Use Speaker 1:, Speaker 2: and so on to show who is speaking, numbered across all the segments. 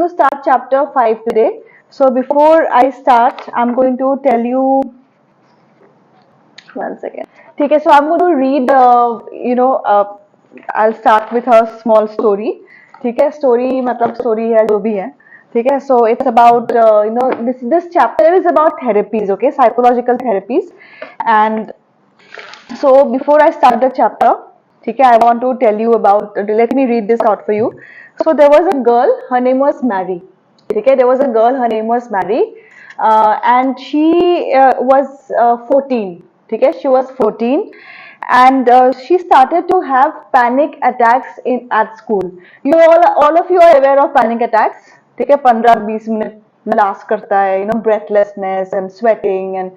Speaker 1: to start chapter 5 today. So before I start, I'm going to tell you one second. Okay, so I'm going to read, I'll start with a small story. ठीक है, story मतलब story है जो भी है. ठीक है, so it's about this chapter is about therapies, okay, psychological therapies, and so before I start the chapter, okay, I want to tell you about. Let me read this out for you. So there was a girl. Her name was Mary. Okay, there was a girl. Her name was Mary, and she was 14. Okay, she was 14, and she started to have panic attacks in at school. You all of you are aware of panic attacks. ठीक है, 15-20 minute last करता है, breathlessness and sweating and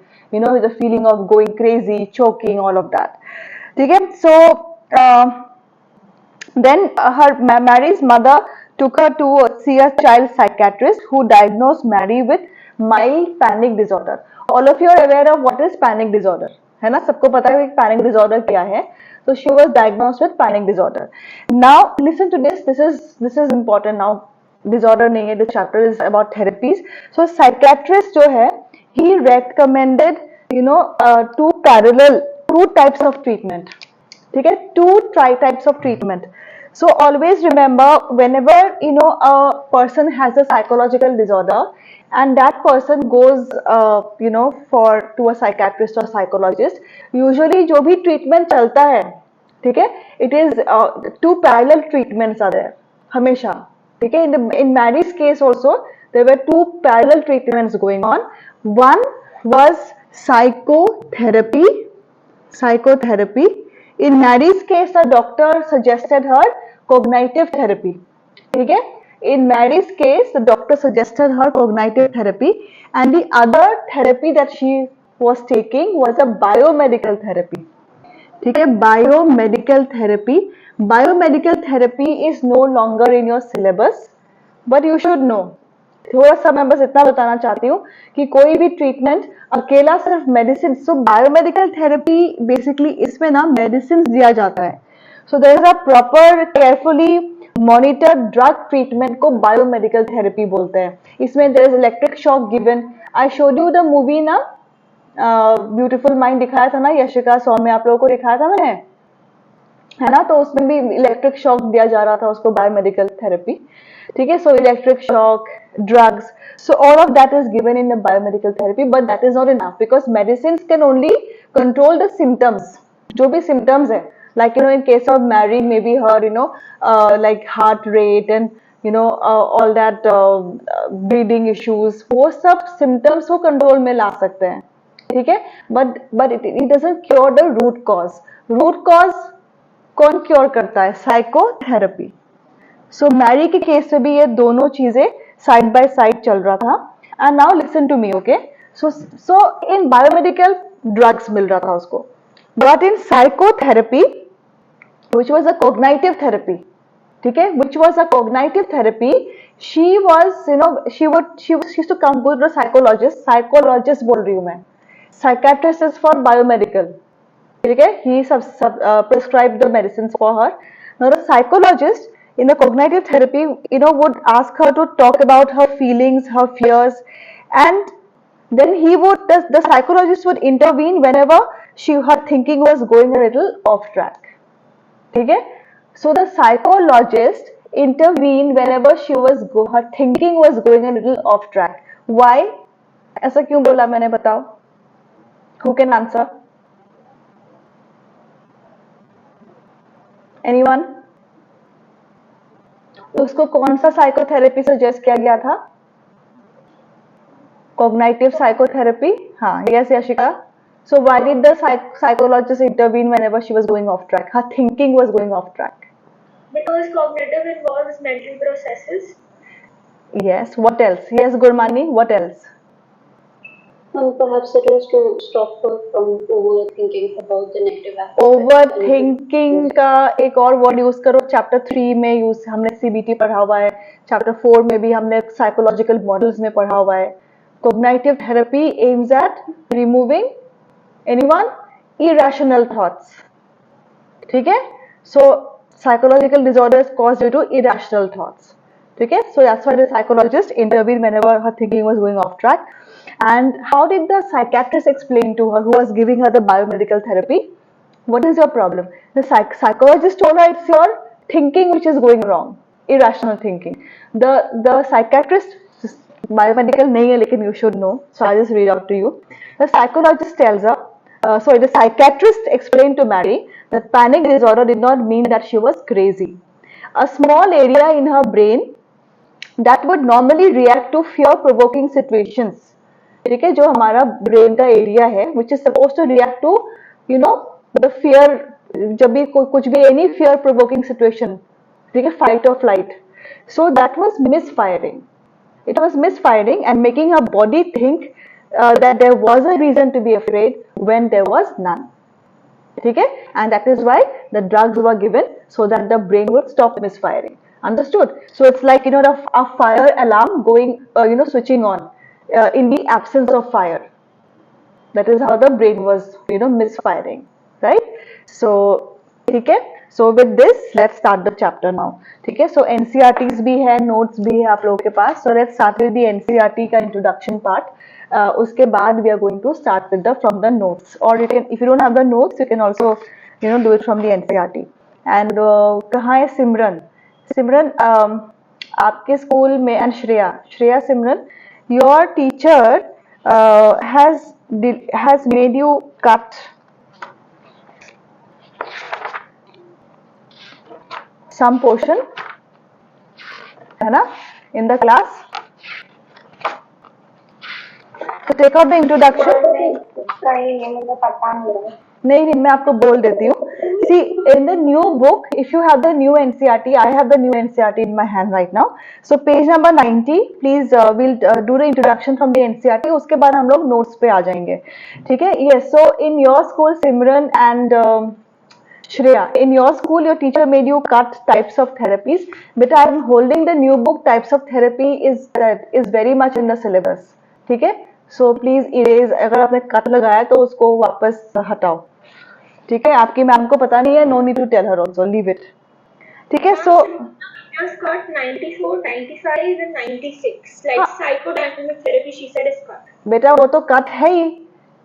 Speaker 1: the feeling of going crazy, choking, all of that. ठीक है, so then Mary's mother took her to see a child psychiatrist who diagnosed Mary with mild panic disorder. All of you are aware of what is panic disorder, है ना? सबको पता है कि panic disorder क्या है? So she was diagnosed with panic disorder. Now listen to this. This is important now. Disorder नहीं है. The chapter is about therapies. So psychiatrist जो है, he recommended two types of treatment. ठीक है, two types of treatment. So always remember, whenever a person has a psychological disorder and that person goes for to a psychiatrist or psychologist, usually जो भी treatment चलता है, ठीक है, it is two parallel treatments are there हमेशा. ठीक है, in Mary's case also there were two parallel treatments going on. One was psychotherapy. In Mary's case, the doctor suggested her cognitive therapy. ठीक है? In Mary's case, the doctor suggested her cognitive therapy, and the other therapy that she was taking was a biomedical therapy. ठीक है? Biomedical therapy. Biomedical therapy is no longer in your syllabus, but you should know. थोड़ा सा मैं बस इतना बताना चाहती हूँ कि कोई भी ट्रीटमेंट अकेला सिर्फ medicine. So biomedical therapy basically इसमें ना मेडिसिन दिया जाता है. So there is a proper carefully monitor drug treatment को बायोमेडिकल थेरेपी बोलते हैं. इसमें there is electric shock given. I showed you the movie ना, ब्यूटीफुल माइंड दिखाया था ना, यशिका सौम्य आप लोगों को दिखाया था मैंने, है ना? तो उसमें भी इलेक्ट्रिक शॉक दिया जा रहा था उसको, बायोमेडिकल थेरेपी. ठीक है, so electric shock, drugs, so all of that is given in the biomedical therapy, but that is not enough because medicines can only control the symptoms. जो भी symptoms है, like in case of Mary, maybe her like heart rate and all that breathing issues, वो सब symptoms को control में ला सकते हैं. ठीक है, but it doesn't cure the root cause. Root cause कौन क्योर करता है? साइकोथेरेपी. सो मैरी के केस में भी ये दोनों चीजें साइड बाय साइड चल रहा था. And now listen to me, okay. So in biomedical drugs मिल रहा था उसको, but in psychotherapy which was a cognitive therapy, ठीक है, which was a cognitive therapy, she was she used to come with a psychologist बोल रही हूं मैं. साइकेट्रिस्ट इज फॉर बायोमेडिकल, ठीक है, he prescribed the medicines for her. Now the psychologist in the cognitive therapy would ask her to talk about her feelings, her fears, and then the psychologist would intervene whenever her thinking was going a little off track. ठीक है, so the psychologist intervened whenever her thinking was going a little off track. Why? ऐसा क्यों बोला मैंने, बताओ. Who can answer? Anyone? उसको कौन सा साइकोथेरेपी सजेस्ट किया गया था? Cognitive psychotherapy. हाँ, yes Yashika. So why did the psychologist intervene whenever she was going off track? Her thinking was going off track.
Speaker 2: Because cognitive involves mental processes.
Speaker 1: Yes. What else? Yes, Gurmani. What else?
Speaker 3: Perhaps it was to stop her from overthinking about the negative aspects.
Speaker 1: Overthinking का एक और word use करो. Chapter 3 में use हमने CBT पढ़ा हुआ है. Chapter 4 में भी हमने साइकोलॉजिकल मॉडल्स में पढ़ा हुआ है. Cognitive therapy aims at removing anyone irrational thoughts. ठीक है, so psychological disorders cause due to irrational thoughts. ठीक है. So that's why the psychologist intervened whenever her thinking was going off track. And how did the psychiatrist explain to her, who was giving her the biomedical therapy, what is your problem? The psychologist told her it's your thinking which is going wrong, irrational thinking. The psychiatrist, biomedical nahi hai lekin you should know, so I'll just read out to you. The psychologist tells her, the psychiatrist explained to Mary that panic disorder did not mean that she was crazy. A small area in her brain that would normally react to fear provoking situations, ठीक है, जो हमारा brain का area है which is supposed to react to you know the fear, जब भी कुछ भी any fear provoking situation, ठीक है, fight or flight, so that was misfiring. It was misfiring and making her body think that there was a reason to be afraid when there was none. ठीक है, and that is why the drugs were given so that the brain would stop misfiring. Understood? So it's like a fire alarm going switching on in the absence of fire. That is how the brain was misfiring, right? So ठीक है, so with this let's start the chapter now. ठीक है, so NCERTs भी है, notes भी है आप लोगों के पास. So let's start with the NCERT का introduction part. उसके बाद we are going to start with the from the notes, or you can, if you don't have the notes, you can also do it from the NCERT. And कहाँ है सिमरन? सिमरन आपके school में, and Shreya Simran, your teacher has made you cut some portion, है ना, in the class. So take out the introduction. नहीं, मैं आपको बोल देती हूँ. See, in the new book, if you have the new NCERT, I have the new NCERT in my hand right now. So page number 90, please we'll do the introduction from the NCERT. उसके बाद हम लोग notes पे आ जाएंगे. ठीक है? Yes. So in your school, Simran and Shreya, in your school, your teacher made you cut types of therapies. But I'm holding the new book. Types of therapy is very much in the syllabus. ठीक है? So please erase. अगर आपने cut लगाया तो उसको वापस हटाओ. ठीक है, आपकी मैम को पता नहीं है, no need to tell her also, leave it. ठीक है, so
Speaker 2: just got 94, 95 and 96. Like psychodynamic therapy, she said is cut.
Speaker 1: बेटा वो तो कट है ही,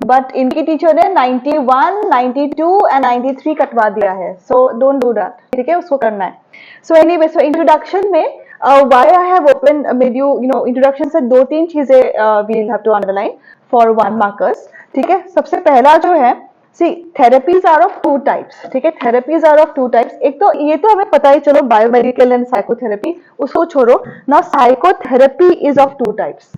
Speaker 1: बट इनकी टीचर ने 91, 92 and 93 कटवा दिया है. So don't do that. ठीक है, उसको करना है. So anyway, so introduction में why I have opened made you introduction से दो तीन चीजें we'll have to underline for 1 markers. ठीक है, सबसे पहला जो है, see, therapies are of 2 types. ठीक है, therapies are of 2 types. एक तो ये तो हमें पता ही, चलो biomedical and psychotherapy, उसको छोड़ो. Now psychotherapy is of 2 types.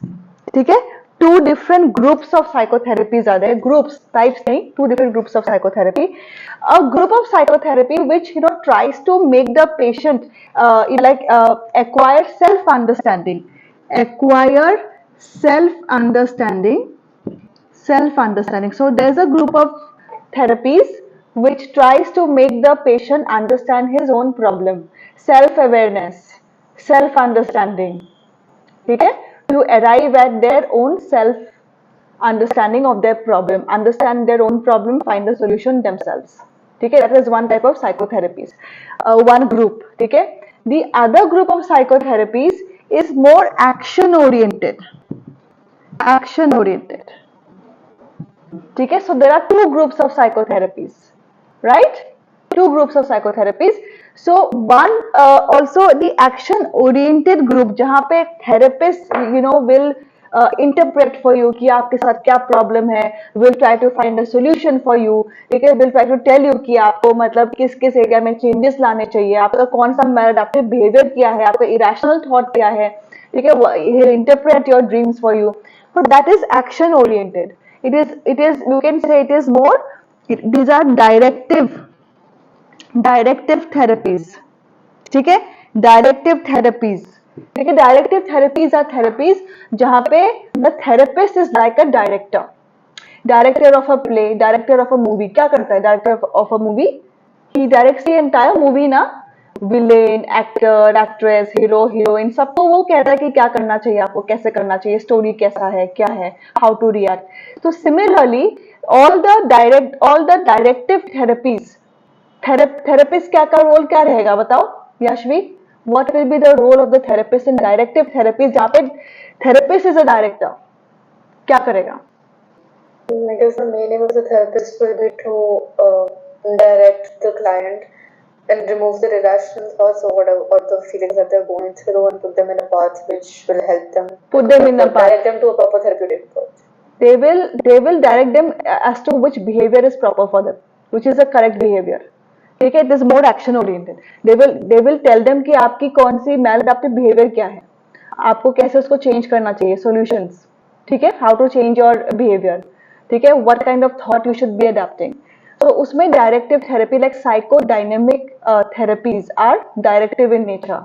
Speaker 1: ठीक है, 2 different groups of psychotherapies are there. Groups, types नहीं, 2 different groups of psychotherapy. A group of psychotherapy which tries to make the patient acquire self-understanding. Acquire self-understanding. Self-understanding. So there's a group of therapies which tries to make the patient understand his own problem. Self-awareness, self-understanding. ठीक है, to arrive at their own self-understanding of their problem, understand their own problem, find the solution themselves. ठीक है, that is one type of psychotherapies, one group. ठीक है, the other group of psychotherapies is more action-oriented. Action-oriented. ठीक है, so there are 2 groups of psychotherapies, right? 2 groups of psychotherapies. So one also the action oriented group, जहाँ पे therapist will interpret for you कि आपके साथ क्या problem है, will try to find a solution for you. ठीक है, will try to tell you कि आपको मतलब किस किस एरिया में changes लाने चाहिए, आपका कौन सा maladaptive behavior क्या है, आपका irrational thought क्या है. ठीक है, he'll interpret your dreams for you. So that is action oriented. It is you can say it is more, these are directive therapies. ठीक है, directive therapies. ठीक है, directive therapies are therapies जहाँ पे the therapist is like a director of a play, director of a movie. क्या करता है director of a movie? He directs the entire movie ना, villain, actor, actress, hero, heroine, सबको वो कहता है कि क्या करना चाहिए, आपको कैसे करना चाहिए, स्टोरी कैसा है, क्या है, हाउ टू रिएक्ट. तो similarly all the directive therapies, therapist क्या का रोल क्या रहेगा बताओ Yashvi? what will be the role of the therapist in directive therapy, जहाँ पे therapist is a director, क्या करेगा?
Speaker 4: I guess the main aim of the therapist will be to direct the client and remove the irrational thoughts or whatever, or the feelings that they're going through, and put them in a path which will help them.
Speaker 1: Put them in a path.
Speaker 4: Direct them to a proper therapeutic approach.
Speaker 1: They will direct them as to which behavior is proper for them, which is the correct behavior. ठीक है, it is more action oriented. They will tell them कि आपकी कौन सी maladaptive behavior क्या है, आपको कैसे उसको change करना चाहिए, solutions, ठीक है, how to change your behavior, ठीक है, what kind of thought you should be adapting. So उसमें directive therapy like psychodynamic therapies are directive in nature,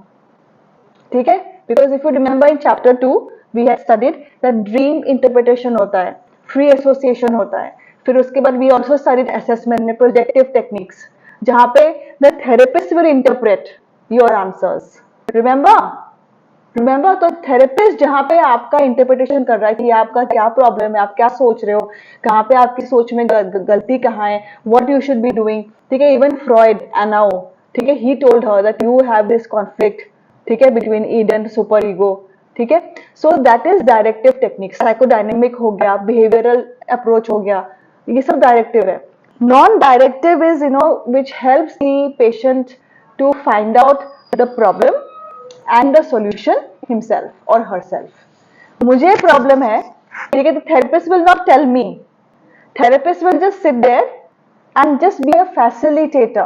Speaker 1: ठीक है, because if you remember in chapter 2 we had studied that dream interpretation होता है, free association होता है, फिर उसके बाद we also studied assessment में projective techniques, जहाँ पे the therapist will interpret your answers. Remember तो थेरेपिस्ट जहाँ पे आपका इंटरप्रिटेशन कर रहा है कि आपका क्या प्रॉब्लम है, आप क्या सोच रहे हो, कहाँ पे आपकी सोच में गलती कहाँ है, what you should be doing, ठीक है, इवन फ्रॉइड एनाओ, ठीक है, he told her that you have this conflict, ठीक है, बिटवीन ईड एंड सुपर ईगो, ठीक है, so that is directive technique. Psychodynamic हो गया, बिहेवियरल अप्रोच हो गया, ये सब डायरेक्टिव है. Non directive is which helps the patient to find out the problem and the solution himself or herself. मुझे प्रॉब्लम है, ठीक है, the therapist will not tell me. Therapist will just sit there and just be a facilitator.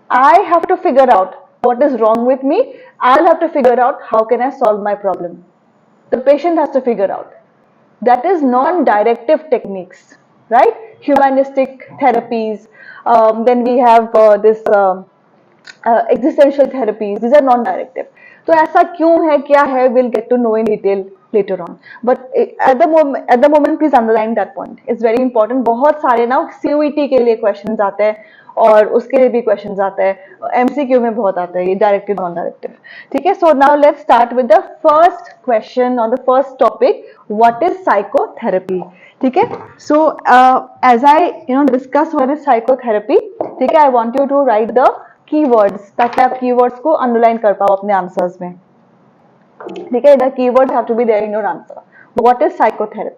Speaker 1: I have to figure out what is wrong with me. I'll have to figure out how can I solve my problem. The patient has to figure out. That is non-directive techniques, right? Humanistic therapies. Then we have this existential therapies. These are non-directive. तो ऐसा क्यों है, क्या है, we'll get to know in detail later on. But at the moment please underline that point. It's very important. बहुत सारे ना CUET के लिए questions आते हैं और उसके लिए भी questions आते हैं, MCQ में बहुत आता है ये directive non directive, ठीक है. So now let's start with the first question on the first topic. What is psychotherapy? ठीक है. So as I discuss what is psychotherapy, ठीक है, I want you to write the keywords ताकि आप keywords को underline कर पाओ अपने answers में, ठीक है. The keywords have to be there in your answer. What is psychotherapy?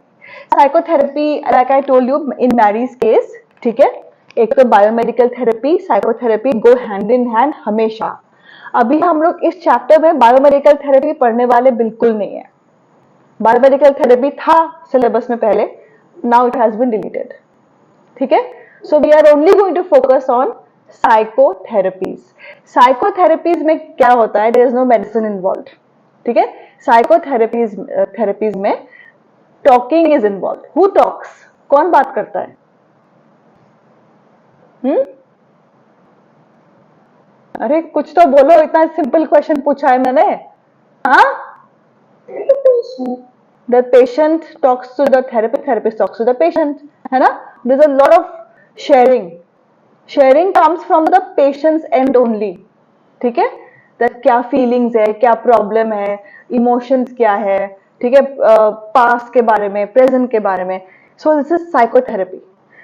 Speaker 1: Psychotherapy, like I told you, in Mary's case, ठीक है, एक तो biomedical therapy, psychotherapy go hand in hand हमेशा. अभी हम लोग इस चैप्टर में बायोमेडिकल थेरेपी पढ़ने वाले बिल्कुल नहीं है. बायोमेडिकल थेरेपी था सिलेबस में पहले, now it has been deleted, ठीक है. So we are only going to focus on psychotherapies. Psychotherapies में क्या होता है, there is no medicine involve, ठीक है. साइकोथेरेपीज में talking is involve. Who talks, कौन बात करता है? अरे कुछ तो बोलो, इतना सिंपल क्वेश्चन पूछा है मैंने. हाँ, the patient talks to the therapist talks to the patient, है ना. There's a lot of sharing comes from the patient's end only, ठीक है. that क्या feelings है, क्या problem है, emotions क्या है, ठीक है, past के बारे में, present के बारे में. So this is psychotherapy.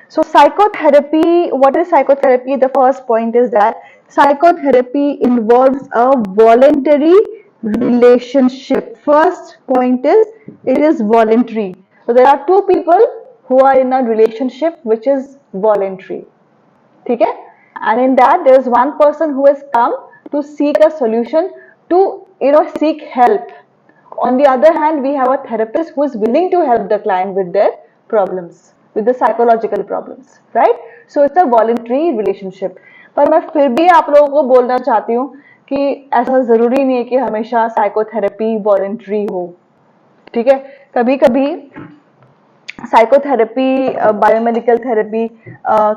Speaker 1: So psychotherapy, what is psychotherapy? The first point is that psychotherapy involves a voluntary relationship. First point is it is voluntary. So there are two people who are in a relationship which is voluntary, ठीक है, and in that there is one person who has come to seek a solution, to seek help. On the other hand, we have a therapist who is willing to help the client with their problems, with the psychological problems, right? So it's a voluntary relationship. पर मैं फिर भी आप लोगों को बोलना चाहती हूँ कि ऐसा जरूरी नहीं है कि हमेशा साइकोथेरेपी वॉलंटरी हो, ठीक है. कभी कभी साइकोथेरेपी, बायोमेडिकल थेरेपी,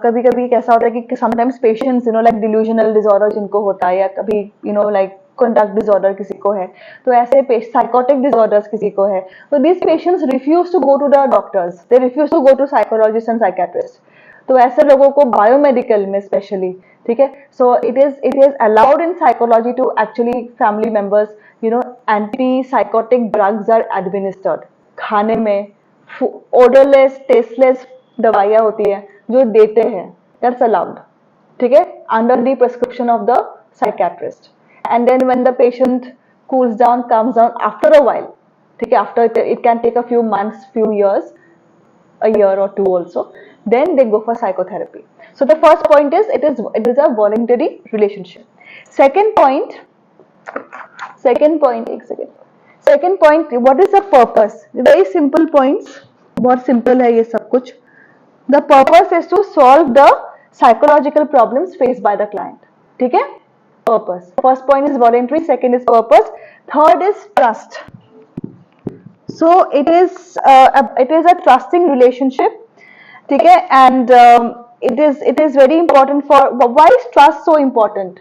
Speaker 1: कभी कभी कैसा होता है कि sometimes patients like delusional disorder जिनको होता है, या कभी लाइक कंडक्ट डिसऑर्डर किसी को है, तो ऐसे साइकोटिक डिसऑर्डर्स किसी को है, तो this patients refuse to go to the doctors, they refuse to go to psychologist and psychiatrist. तो ऐसे लोगों को बायोमेडिकल में स्पेशली, ठीक है, so it is allowed in psychology to actually family members anti psychotic drugs are administered. खाने में odourless tasteless दवाइयां होती है जो देते हैं, दैट्स अलाउड, ठीक है, under the prescription of the psychiatrist. and then when the patient cools down, calms down after a while, okay, after it can take a few months, few years, a year or two also, then they go for psychotherapy. So the first point is it is a voluntary relationship. Second point, what is the purpose? Very simple points, बहुत simple है ये सब कुछ. The purpose is to solve the psychological problems faced by the client. ठीक है? Purpose. First point is voluntary, second is purpose, third is trust. So it is a trusting relationship. ठीक है? And it is very important for, why is trust so important?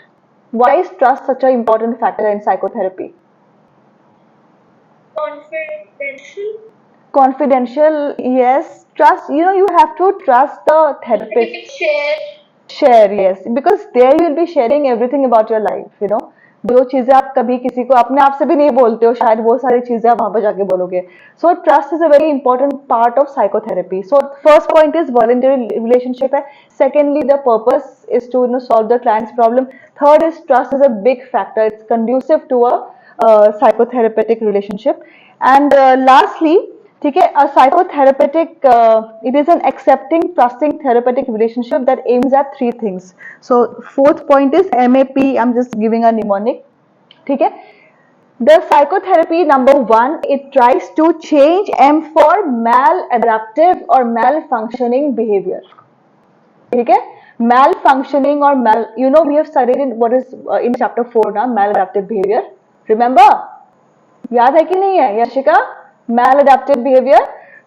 Speaker 1: Why is trust such an important factor in psychotherapy? Confidential, yes. Trust, you have to trust the therapist. Share, yes, because there you will be sharing everything about your life, जो चीजें आप कभी किसी को अपने आप से भी नहीं बोलते हो, शायद वो सारी चीजें आप वहां पर जाके बोलोगे. So trust is a very important part of psychotherapy. So first point is voluntary relationship है. Secondly the purpose is to solve the client's problem. Third is trust is a big factor. It's conducive to a psychotherapeutic relationship. And lastly, ठीक है, a psychotherapeutic, it is an accepting, trusting therapeutic relationship that aims at three things. So fourth point is MAP. I'm just giving a mnemonic. ठीक है, the psychotherapy number one, it tries to change M for maladaptive or malfunctioning behavior. ठीक है, malfunctioning or we have studied in what is in chapter 4 now, maladaptive behavior. Remember? याद है कि नहीं है Yashika? maladaptive behavior.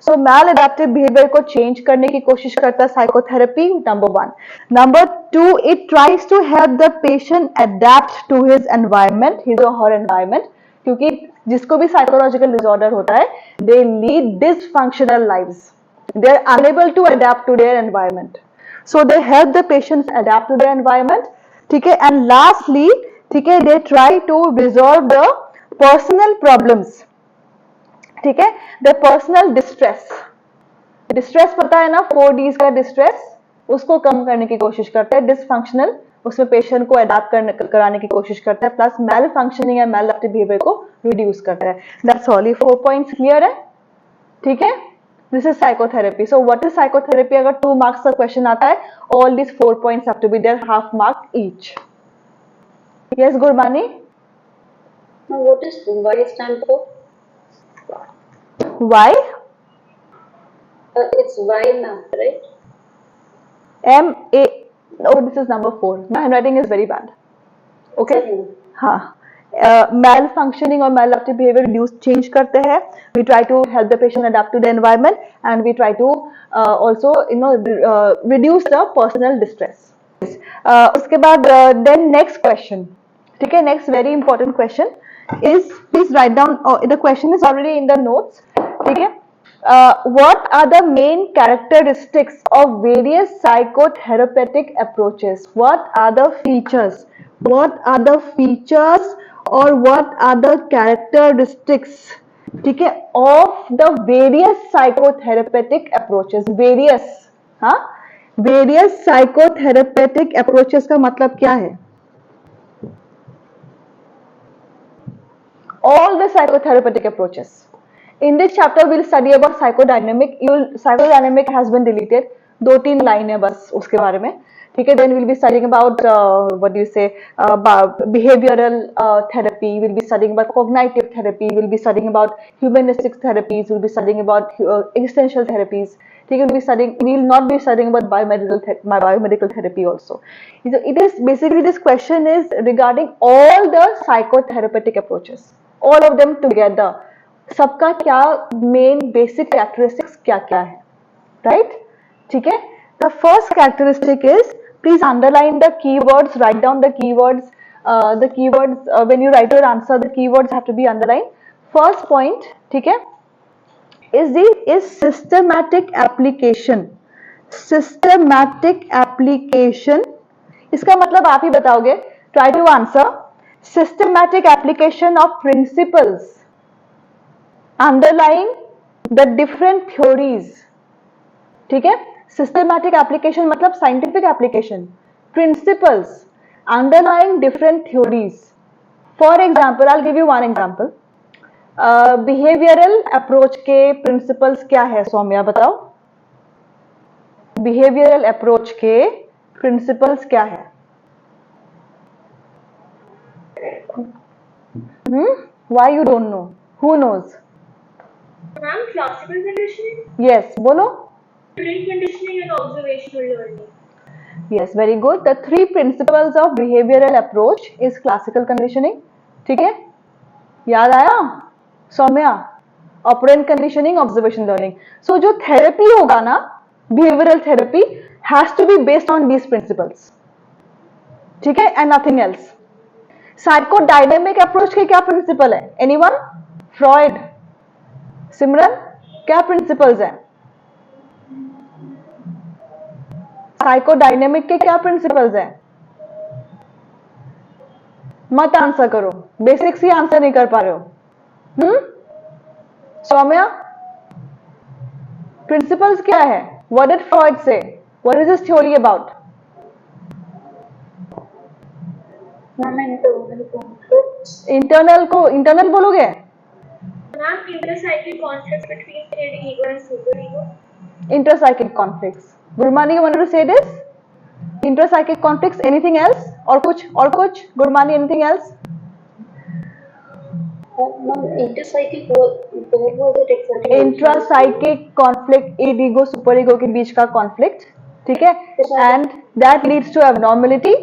Speaker 1: So maladaptive behavior को change करने की कोशिश करता है psychotherapy, number one. Number two, it tries to help the patient adapt to his environment, his or her environment. क्योंकि जिसको भी psychological disorder होता है, they lead dysfunctional lives. They are unable to adapt to their environment. So they help the patients adapt to their environment. ठीक है, and lastly, ठीक है, they try to resolve the personal problems. ठीक है, the personal distress. Distress पता है ना, 4Ds का डिस्ट्रेस, उसको कम करने की कोशिश करता है. डिसफंक्शनल, उसमें पेशेंट को अडैप्ट कराने की कोशिश करता है. प्लस मैल फंक्शनिंग या मैलएडेप्टिव बिहेवियर को रिड्यूस करता है. That's all. ये 4 पॉइंट्स क्लियर है? ठीक है, this is psychotherapy. So what is psychotherapy? अगर 2 मार्क्स का क्वेश्चन आता है, all this 4 points have to be there, half mark each. Yes Gurbani?
Speaker 3: What is why stand for?
Speaker 1: Why?
Speaker 3: It's why math, right?
Speaker 1: MA. Oh, this is number 4. My handwriting is very bad. Okay? हाँ. Malfunctioning और maladaptive behavior reduce change करते हैं. We try to help the patient adapt to the environment, and we try to also reduce the personal distress. उसके बाद then next question. ठीक है, next very important question is, please write down. The question is already in the notes. ठीक है, what are the main characteristics of various psychotherapeutic approaches? What are the features? What are the features or what are the characteristics? ठीक है, of the various psychotherapeutic approaches. Various, हाँ, various psychotherapeutic approaches का मतलब क्या है? All the psychotherapeutic approaches. In this chapter we'll study about psychodynamic. Psychodynamic has been deleted. 2-3 line है बस उसके बारे में. ठीक है, then we'll be studying about what do you say, behavioral therapy. We'll be studying about cognitive therapy. We'll be studying about humanistic therapies. We'll be studying about existential therapies. ठीक है, we'll not be studying about biomedical therapy also. It is basically, this question is regarding all the psychotherapeutic approaches, all of them together. सबका क्या main basic characteristics क्या क्या है, right? ठीक है, the first characteristic is, please underline the keywords, write down the keywords. When you write your answer, the keywords have to be underline. First point, ठीक है, is systematic application. Systematic application, इसका मतलब आप ही बताओगे. Try to answer. Systematic application of principles underlying the different theories. ठीक है, systematic application मतलब scientific application. Principles underlying different theories. For example I give you one example, behavioural approach के principles क्या है सौम्या बताओ? बिहेवियरल अप्रोच के principles क्या है? Why you don't know? Who knows?
Speaker 2: Ma'am, classical conditioning,
Speaker 1: Yes, बोलो.
Speaker 2: brain conditioning and observational learning.
Speaker 1: Yes, very good. The three principles of behavioral approach is classical conditioning. ठीक है? याद आया? Saumya, operant conditioning, observation learning. So जो therapy होगा ना, behavioral therapy has to be based on these principles. ठीक है? And nothing else. Psychodynamic approach के क्या प्रिंसिपल है? एनीवन? फ्रॉइड, सिमरन, क्या प्रिंसिपल्स हैं? साइकोडायनेमिक के क्या प्रिंसिपल्स हैं? मत आंसर करो, बेसिक्स ही आंसर नहीं कर पा रहे हो. सौम्या, प्रिंसिपल्स क्या है? व्हाट डिड फ्रॉइड से? What is his theory about? Internal को इंटरनल बोलोगे?
Speaker 2: Ma'am, interpsychic conflicts between id ego and superego.
Speaker 1: Interpsychic conflicts. Gurmani, you wanted to say this? Interpsychic conflicts. Anything else? और कुछ? Gurmani, anything else?
Speaker 3: Ma'am, interpsychic, where was it exactly?
Speaker 1: Intrapsychic conflict, id ego super ego के बीच का conflict, ठीक है? And that leads to abnormality.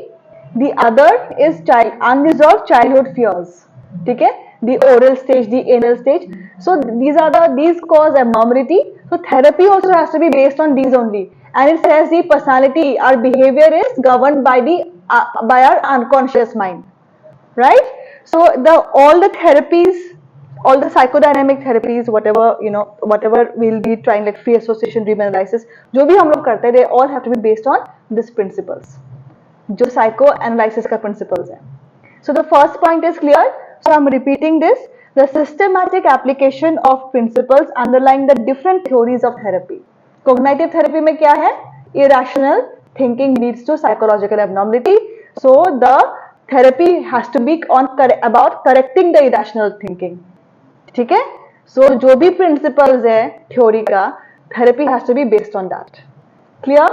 Speaker 1: The other is unresolved childhood fears, ठीक है? The oral stage, the anal stage. So these cause abnormality. So therapy also has to be based on these only. And it says the personality, our behavior is governed by our unconscious mind, right? So all the therapies, all the psychodynamic therapies, whatever we'll be trying, like free association, dream analysis, जो भी हम लोग करते हैं, they all have to be based on these principles, जो psycho analysis का principles है. So the first point is clear. So I'm repeating this. The systematic application of principles underlying the different theories of therapy. Cognitive therapy में क्या है? Irrational thinking leads to psychological abnormality. So the therapy has to be about correcting the irrational thinking. ठीक है? So जो भी principles है theory का, therapy has to be based on that. Clear?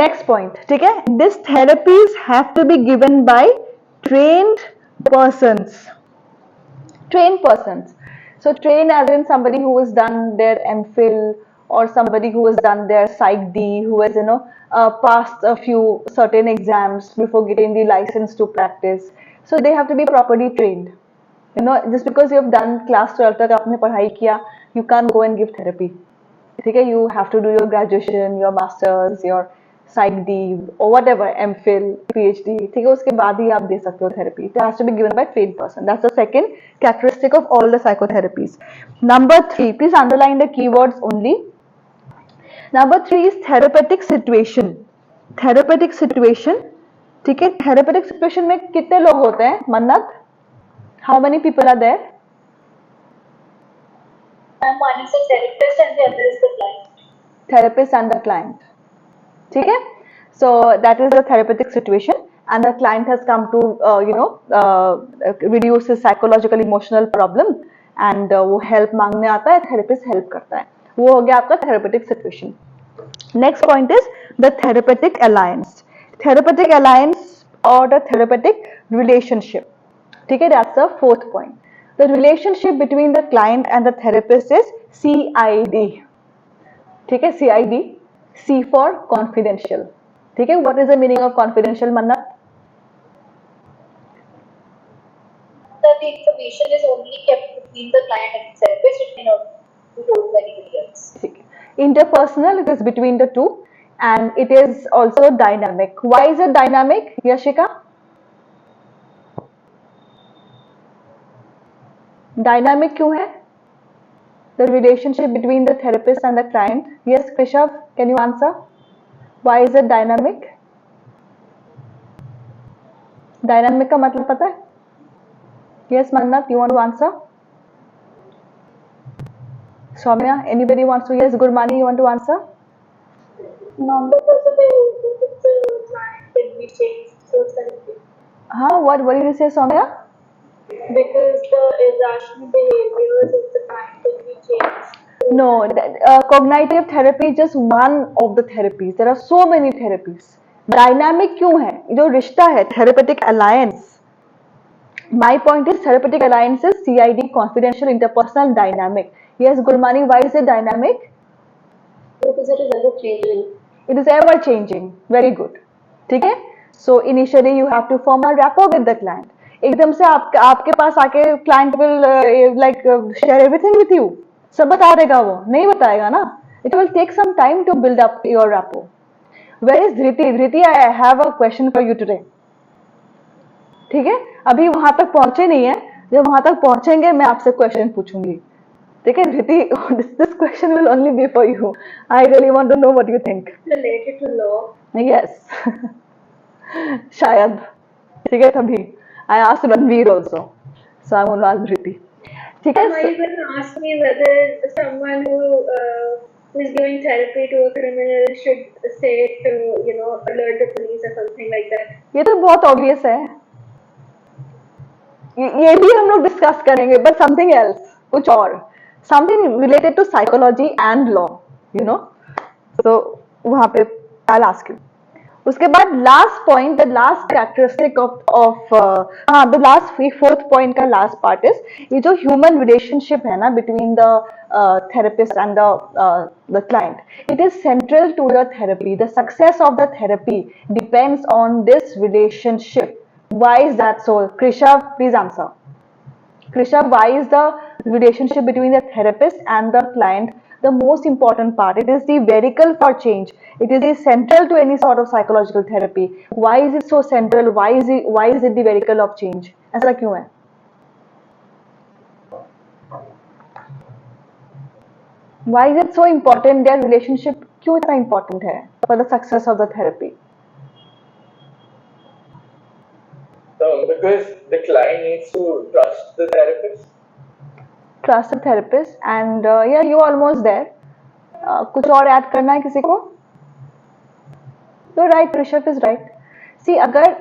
Speaker 1: Next point, ठीक है? These therapies have to be given by trained persons. Trained persons. So trained as in somebody who has done their MPhil or somebody who has done their Psych D, who has passed a few certain exams before getting the license to practice. So they have to be properly trained. Just because you have done class 12 तक आपने पढ़ाई किया, you can't go and give therapy. ठीक है? You have to do your graduation, your masters, your Psych D or whatever, MPhil, PhD. ठीक है? उसके बाद ही आप दे सकते हो therapy. It has to be given by trained person. That's the second characteristic of all the psychotherapies. Number 3, please underline the keywords only. Number 3 is therapeutic situation. Therapeutic situation, ठीक है? Therapeutic situation में कितने लोग होते हैं? मन्नत, how many people are there?
Speaker 2: One is the therapist and the other is the client.
Speaker 1: Therapist and the client. ठीक है? So that is the therapeutic situation, and the client has come to reduce his psychological emotional problem, and वो help मांगने आता है, therapist help करता है. वो हो गया आपका therapeutic situation. Next point is the therapeutic alliance. Therapeutic alliance or the therapeutic relationship. ठीक है? That's the fourth point. The relationship between the client and the therapist is CID. ठीक है? CID. C for confidential. ठीक है? What is the meaning of confidential, Mannat?
Speaker 2: That the information is only kept between the client and the therapist. It cannot be told to anybody else.
Speaker 1: ठीक है. Interpersonal, it is between the two, and it is also dynamic. Why is it dynamic, Yashika? Dynamic क्यों है? The relationship between the therapist and the client. Yes, Krishav, can you answer? Why is it dynamic? Dynamic का मतलब पता है? Yes, Mannat, you want to answer? Soumya, anybody wants to? Yes, Gurmani, you want to answer?
Speaker 2: No, because of the client can be changed. So therapy.
Speaker 1: What did you say, Soumya?
Speaker 2: Because the irrational behaviors of the kind will be changed.
Speaker 1: No, cognitive therapy is just one of the therapies. There are so many therapies. Dynamic क्यों है? जो रिश्ता है, therapeutic alliance. My point is therapeutic alliance is CID, confidential interpersonal dynamic. Yes, Gurmani, why is it dynamic?
Speaker 3: Because it is ever changing.
Speaker 1: It is ever changing. Very good. ठीक है? So initially you have to form a rapport with the client. एकदम से आपके पास आके client will share everything with you. सब बता देगा वो, नहीं बताएगा ना. It will take some time to build up your rapport. Where is Dhriti? Dhriti, I have a question for you today. ठीक है? अभी वहां तक पहुंचे नहीं है. जब वहां तक पहुंचेंगे मैं आपसे क्वेश्चन पूछूंगी. ठीक है Dhriti, this question will only be for you. I really want to know what you think.
Speaker 2: Related to law.
Speaker 1: Yes. शायद. ठीक है तभी. I asked Ranveer also. So I want to ask Dhriti. ठीक है.
Speaker 2: Someone even asked me whether someone who is giving therapy to a criminal should say to, alert the police or something like that.
Speaker 1: ये तो बहुत obvious है. ये भी हम लोग डिस्कस करेंगे, but something else, कुछ और. Something related to psychology and law, you know. So वहाँ पे I'll ask you. उसके बाद last point, the last characteristic of the last fourth point का last part is ये जो human relationship है ना between the therapist and the client. It is central to the therapy. The success of the therapy depends on this relationship. Why is that so? Krisha, please answer. Krisha, why is the relationship between the therapist and the client the most important part? It is the vehicle for change. It is central to any sort of psychological therapy. Why is it so central? Why is it the vehicle of change? ऐसा क्यों है? Why is it so important? Their relationship क्यों इतना important है for the success of the therapy?
Speaker 5: Because the client needs to trust the therapist.
Speaker 1: Trust the therapist and yeah, you almost there. कुछ और add करना है किसी को? You're right, Rishabh is right. See, अगर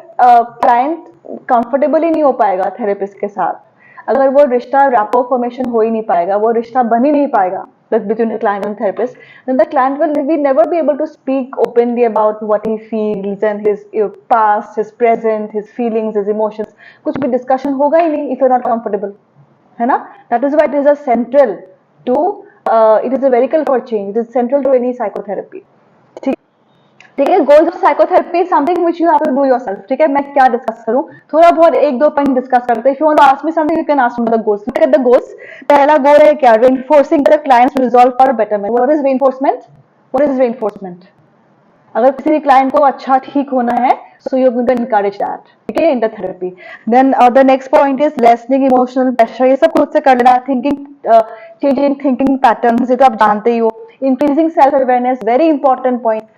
Speaker 1: client comfortable ही नहीं हो पाएगा therapist के साथ, अगर वो रिश्ता rapport formation हो ही नहीं पाएगा, वो रिश्ता बन ही नहीं पाएगा between the client and therapist, then the client will never be able to speak openly about what he feels and his past, his present, his feelings, his emotions. कुछ भी discussion होगा ही नहीं if you're not comfortable, है ना? That is why it is a central to it is a vehicle for change. It is central to any psychotherapy. ठीक है, goals of psychotherapy is something which you have to do yourself. ठीक है, मैं क्या discuss करूं, थोड़ा बहुत एक दो पॉइंट डिस्कस करते हैं. If you want to ask me something, you can ask me the goals. Look at the goals. पहला गोल है क्या? Reinforcing the client's resolve for betterment. What is reinforcement? What is reinforcement? अगर किसी client को अच्छा ठीक होना है, so you're going to encourage that. ठीक है, in the therapy. Then the next point is lessening emotional pressure. ये सब खुद से कर लेना. Thinking, changing thinking patterns, ये तो आप जानते ही हो. Increasing self awareness, very important point.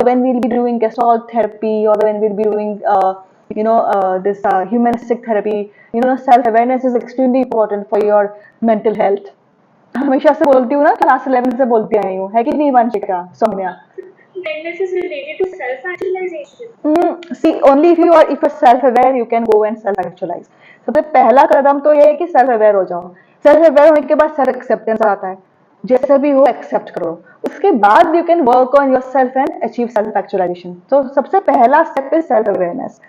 Speaker 1: When we'll be doing Gestalt therapy or when we'll be doing this humanistic therapy, self awareness is extremely important for your mental health. हमेशा से बोलती हूँ ना, क्लास 11 से बोलती आई हूँ, है कि नहीं Vanshika, Saumya?
Speaker 2: Kindness is related to self-actualization.
Speaker 1: See, only if you're self-aware, you can go and self-actualize. सबसे पहला कदम तो ये है कि self-aware हो जाओ. Self-aware होने के बाद self-acceptance आता है. जैसा भी हो एक्सेप्ट करो. उसके बाद you can work on yourself and achieve self actualization. तो सबसे पहला स्टेप इज सेल्फ अवेयरनेस.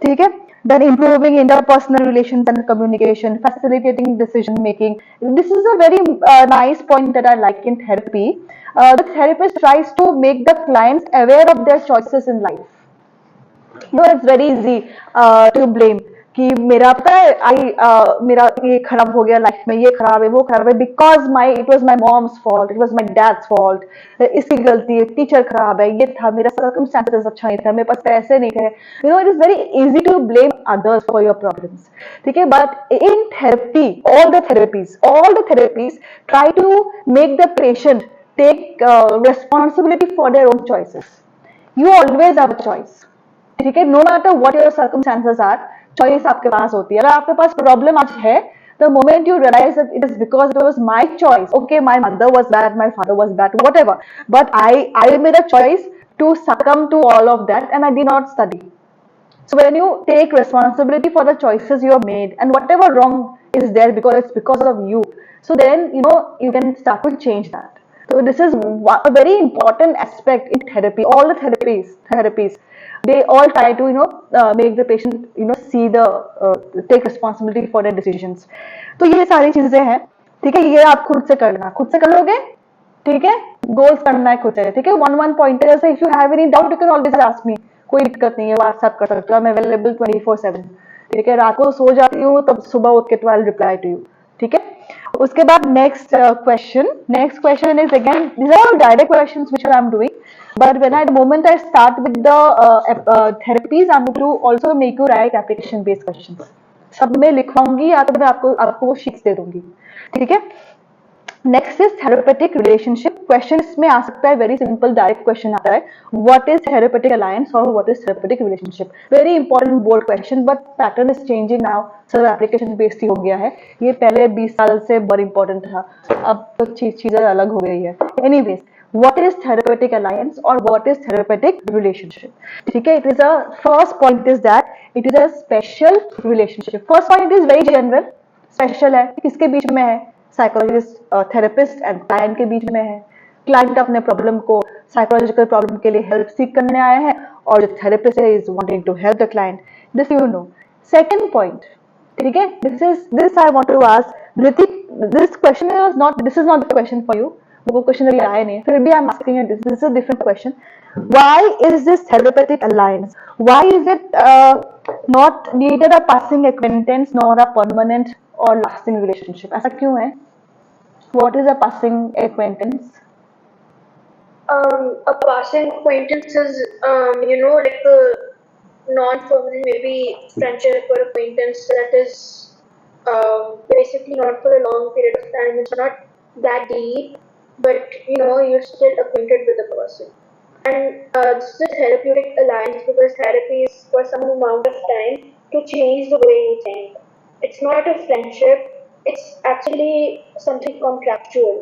Speaker 1: ठीक है. Then improving interpersonal relations and communication, facilitating decision making. This is a very nice point that I like in therapy. The therapist tries to make the clients aware of their choices in life. It's very easy to blame कि मेरा पता है मेरा ये खराब हो गया life में, ये खराब है, वो खराब है, because it was my moms fault, it was my dad's fault, इसकी गलती है, टीचर खराब है, ये था, मेरा सर्कमस्टेंसेस अच्छा नहीं था, मेरे पास पैसे नहीं थे. It is very easy to blame others for your problems. ठीक है, but in therapy all the therapies try to make the patient take responsibility for their own choices. You always have a choice. ठीक है, no matter what your circumstances are, choice आपके पास होती है. अगर आपके पास प्रॉब्लम आज है, the moment you realize that it is because it was my choice, okay, my mother was bad, my father was bad, whatever, but I made a choice to succumb to all of that and I did not study. So when you take responsibility for the choices you have made and whatever wrong is there because it's because of you, so then you can start to change that. So this is a very important aspect in therapy. All the therapies, they all try to make the patient see the take responsibility for their decisions. तो ये सारी चीजें हैं, ठीक है, ये आप खुद से करना, खुद से कर लोगे, ठीक है, गोल्स करना है खुद से, ठीक है, वन पॉइंटर से if you have any doubt you can always ask me, कोई दिक्कत नहीं है, व्हाट्सएप कर सकते हो, आई एम अवेलेबल 24/7, ठीक है, रात को सो जाती हूँ तब सुबह उठ के 12 रिप्लाई टू यू, ठीक है। उसके बाद next question is again, these are all direct questions which I am doing, but when at the moment I start with the therapies I'm going to also make you write application based questions, सब में लिखवाऊंगी या तो मैं आपको sheets दे दूंगी, ठीक है। Next is therapeutic relationship. Question इसमें आ सकता है, वेरी सिंपल डायरेक्ट क्वेश्चन आता है, व्हाट इज थेरेपेटिक अलायंस और what is therapeutic relationship. Very important board question, but pattern is changing now, सब एप्लीकेशन बेस्ड ही हो गया है, ये पहले 20 साल से बहुत इंपॉर्टेंट था, अब तो चीजें अलग हो गई है। Anyways, what is therapeutic alliance or what is therapeutic relationship, ठीक है। it is a first point is that it is a special relationship. first point is very general, special है, किसके बीच में है, साइकोलॉजिस्ट थेरेपिस्ट एंड क्लाइंट के बीच में है। Client अपने प्रॉब्लम को, साइकोलॉजिकल प्रॉब्लम के लिए हेल्प सीख करने आया है और जो थेरेपिस्ट है is wanting to help the client, this you know. Second point, ठीक है, this I want to ask Hrithik, this question is not the question for you, वो क्वेश्चन अभी आया नहीं, फिर भी I am asking you, this is a different question. Why is this therapeutic alliance, why is it not needed a passing acquaintance nor a permanent और lasting relationship, ऐसा क्यों है? What is a passing acquaintance?
Speaker 2: A passing acquaintance is, like a non-permanent, maybe friendship or acquaintance that is basically not for a long period of time. It's not that deep, but you're still acquainted with the person. And this is a therapeutic alliance because therapy is for some amount of time to change the way you think. It's not a friendship. It's actually something contractual.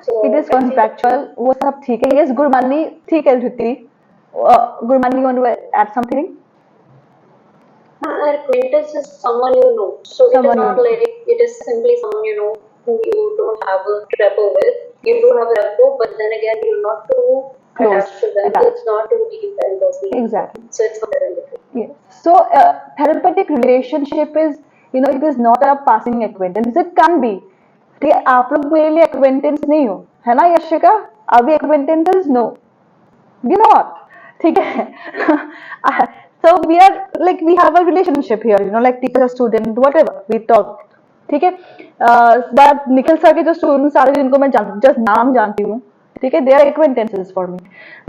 Speaker 2: So
Speaker 1: It is contractual, वो सब ठीक है। Yes, Gurmani, ठीक है ऋति, Gurmani, you want to add something?
Speaker 3: An acquaintance is someone you know. So it
Speaker 1: Someone
Speaker 3: is
Speaker 1: you
Speaker 3: not
Speaker 1: know.
Speaker 3: like it is simply someone you know who you don't have a rapport with. You do have a rapport, but then again you're not too
Speaker 1: Close,
Speaker 3: attached to them.
Speaker 1: attached.
Speaker 3: It's not too deep and personal.
Speaker 1: Exactly.
Speaker 3: So it's not that different.
Speaker 1: Yes. So therapeutic relationship is, it is not a passing acquaintance. It can be, ठीक है, आप लोग मेरे लिए acquaintance नहीं हो, है ना Yashika? Are we acquaintances? No, you know what? ठीक है। So we are like, we have a relationship here, like teacher student whatever we talk, ठीक है। but निखिल सर के जो स्टूडेंट्स सारे जिनको मैं जस्ट नाम जानती हूँ, ठीक है, they are acquaintances for me,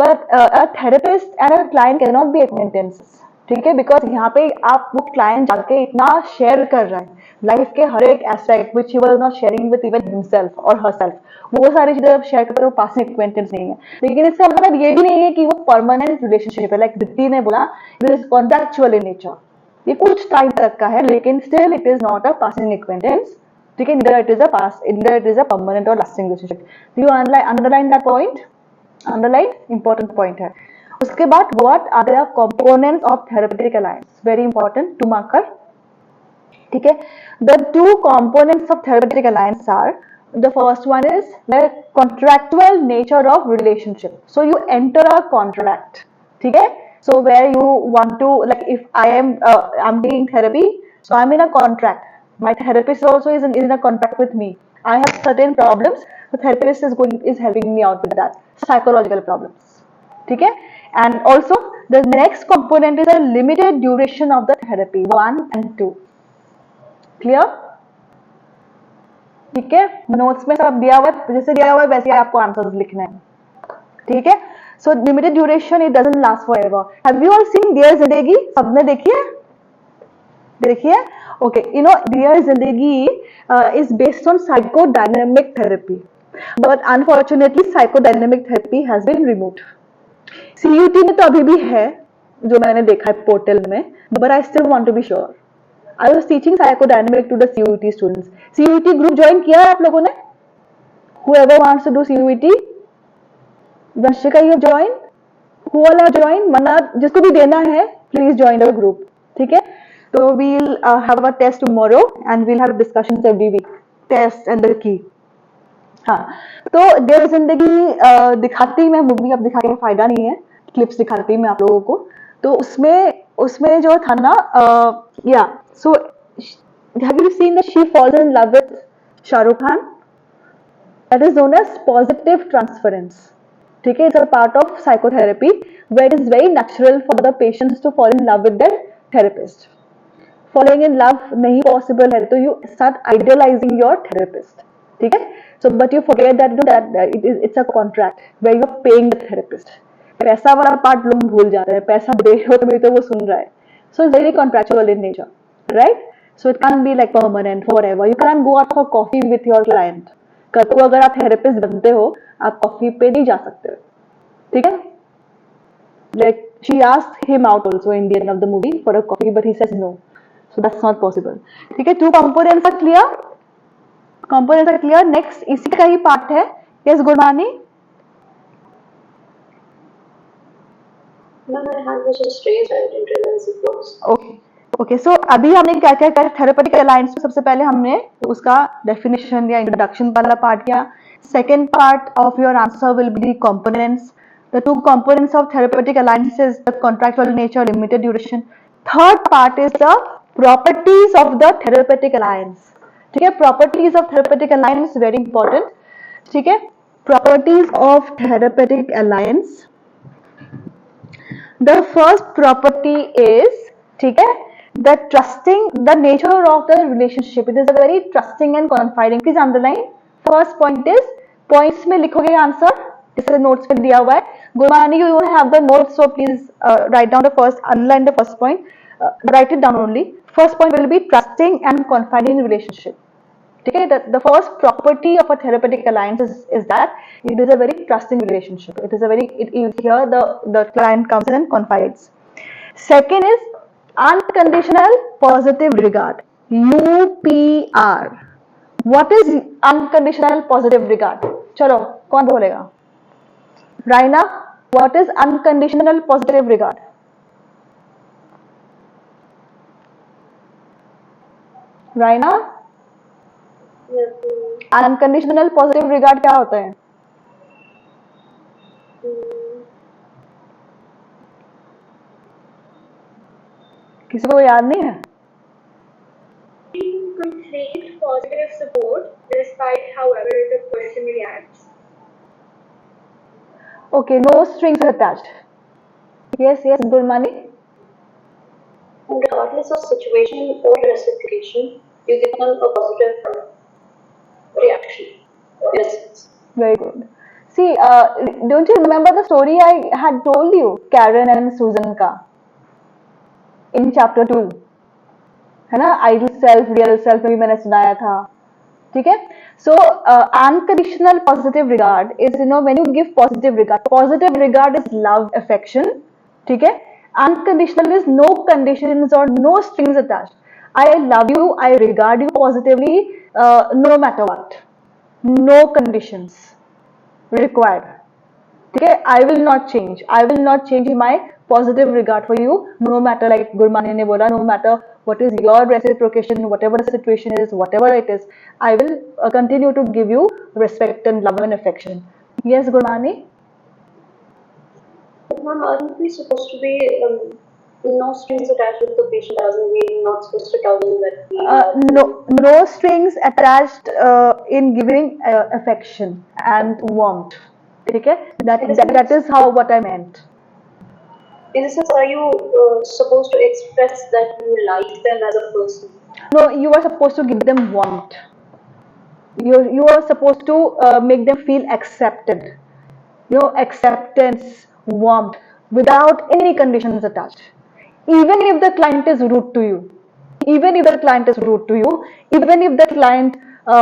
Speaker 1: but a therapist and a client cannot be acquaintances, ठीक है, बिकॉज यहाँ पे आप वो क्लाइंट जाके इतना शेयर कर रहा है लाइफ के हर एक aspect which he was not sharing with even himself और हरसेल्फ, वो सारी चीजें आप शेयर करते हो, पासिंग एक्वेंटेंस नहीं है। लेकिन इसका मतलब ये भी नहीं है कि वो परमानेंट रिलेशनशिप है, लाइक दीप्ति ने बोला it is contractual in nature, ये कुछ टाइम तक का है, लेकिन still it is not a passing acquaintance, ठीक है, neither it is a permanent or lasting relationship. Do you underline that point? Underline, important point है। उसके बाद what are the components of therapeutic alliance? Very important to marker, ठीक है। The two components of therapeutic alliance are, the first one is the contractual nature of relationship. So you enter a contract, ठीक है। So where you want to, like if I'm taking therapy, so I'm in a contract. My therapist also is in a contract with me. I have certain problems. The therapist is helping me out with that psychological problems, ठीक है। And also the next component is a limited duration of the therapy, 1 and 2. Clear? ठीक है, notes में सब दिया हुआ है, जैसे दिया हुआ है वैसे आपको आंसर्स लिखना है, ठीक है। So limited duration, it doesn't last forever. Have you all seen dear Zindagi? सबने देखी है? देखिए, okay, Dear Zindagi is based on psychodynamic therapy, but unfortunately psychodynamic therapy has been removed. CUT में तो अभी भी है, जो मैंने देखा है पोर्टल में, but I still want to be sure. I was teaching psychodynamic to the CUT students. CUT group join किया है आप लोगों ने? Whoever wants to do CUT, Vanshika, you have joined? Who all have joined? मना, जिसको भी देना है, please join our group. ठीक है. So we'll have a test tomorrow and we'll have discussions every week. Test and the key. हाँ, तो देव जिंदगी दिखाती मैं मूवी, अब दिखा के फायदा नहीं है, क्लिप्स दिखाती मैं आप लोगों को. तो उसमें उसमें जो था ना, या सो have you seen that she falls in love with Shahrukh Khan? That is known as positive transference. ठीक है, it's a part of psychotherapy where it is very natural for the patients to fall in love with their therapist. Falling in love नहीं possible है तो you start idealizing your therapist. ठीक है, so but you forget that it's a contract where you are paying the therapist. पैसा वाला part लोग भूल जाते हैं, पैसा दे हो तो वो सुन रहा है. So it's very contractual in nature, right? So it can't be like permanent forever. You can't go out for coffee with your client. कल को अगर आप थेरेपिस्ट बनते हो, आप कॉफी पे नहीं जा सकते हो. ठीक है, like she asked him out also in the end of the movie for a coffee, but he says no. So that's not possible. ठीक है, 2 components are clear. Components are clear. Next इसी का ही पार्ट है. Yes, Gurmani.
Speaker 3: No, my hand was just raised. I didn't realize it was.
Speaker 1: Okay. Okay. So अभी हमने क्या क्या कर थेरेपेटिक अलायंस में सबसे पहले हमने उसका डेफिनेशन या इंट्रोडक्शन वाला पार्ट किया. Second part of your answer will be the components. The 2 components of therapeutic alliances: the contractual nature, limited duration. Third part is the properties of the therapeutic alliance. ठीक है, properties of therapeutic alliance very important. ठीक है, properties of therapeutic alliance. The first property is, ठीक है, the trusting, the nature of the relationship. It is a very trusting and confiding. Please underline. First point is, points में लिखोगे answer, इससे notes में दिया हुआ है. Gurmani, you don't have the notes, so please write down the first, underline the first point. Write it down only. First point will be trusting and confiding relationship. ठीक है, the first property of a therapeutic alliance is that it is a very trusting relationship. It is a very, here the client comes in and confides. Second is unconditional positive regard. UPR. What is unconditional positive regard? चलो कौन बोलेगा? Raina, what is unconditional positive regard? Raina, unconditional positive regard क्या होता है? किसी को याद नहीं है?
Speaker 2: Complete positive support despite however the person reacts.
Speaker 1: Okay, no strings attached. Yes, Gurmani.
Speaker 3: Regardless of situation or reciprocation, you give them a positive reaction. Yes.
Speaker 1: Very good. See, don't you remember the story I had told you, Karen and Susan का, in chapter 2? है ना, ideal self, real self में भी मैंने सुनाया था. ठीक है, so unconditional positive regard is, you know, when you give positive regard is love, affection. ठीक है, unconditional is no conditions or no strings attached. I love you, I regard you positively, no matter what, no conditions required. ठीक है, I will not change my positive regard for you, no matter, like Gurmani ने बोला, no matter what is your reciprocation, whatever the situation is, whatever it is, I will continue to give you respect and love and affection. Yes, Gurmani?
Speaker 3: Ma'am, aren't we supposed to be no strings attached with the patient, as in we're not supposed to tell them that we have
Speaker 1: no strings attached in giving affection and warmth. ठीक है, that is how what I meant.
Speaker 3: In a sense, are you supposed to express that you like them as a person?
Speaker 1: No, you are supposed to give them warmth. You are supposed to make them feel accepted. You know, acceptance, warmth, without any conditions attached. Even if the client is rude to you, even if the client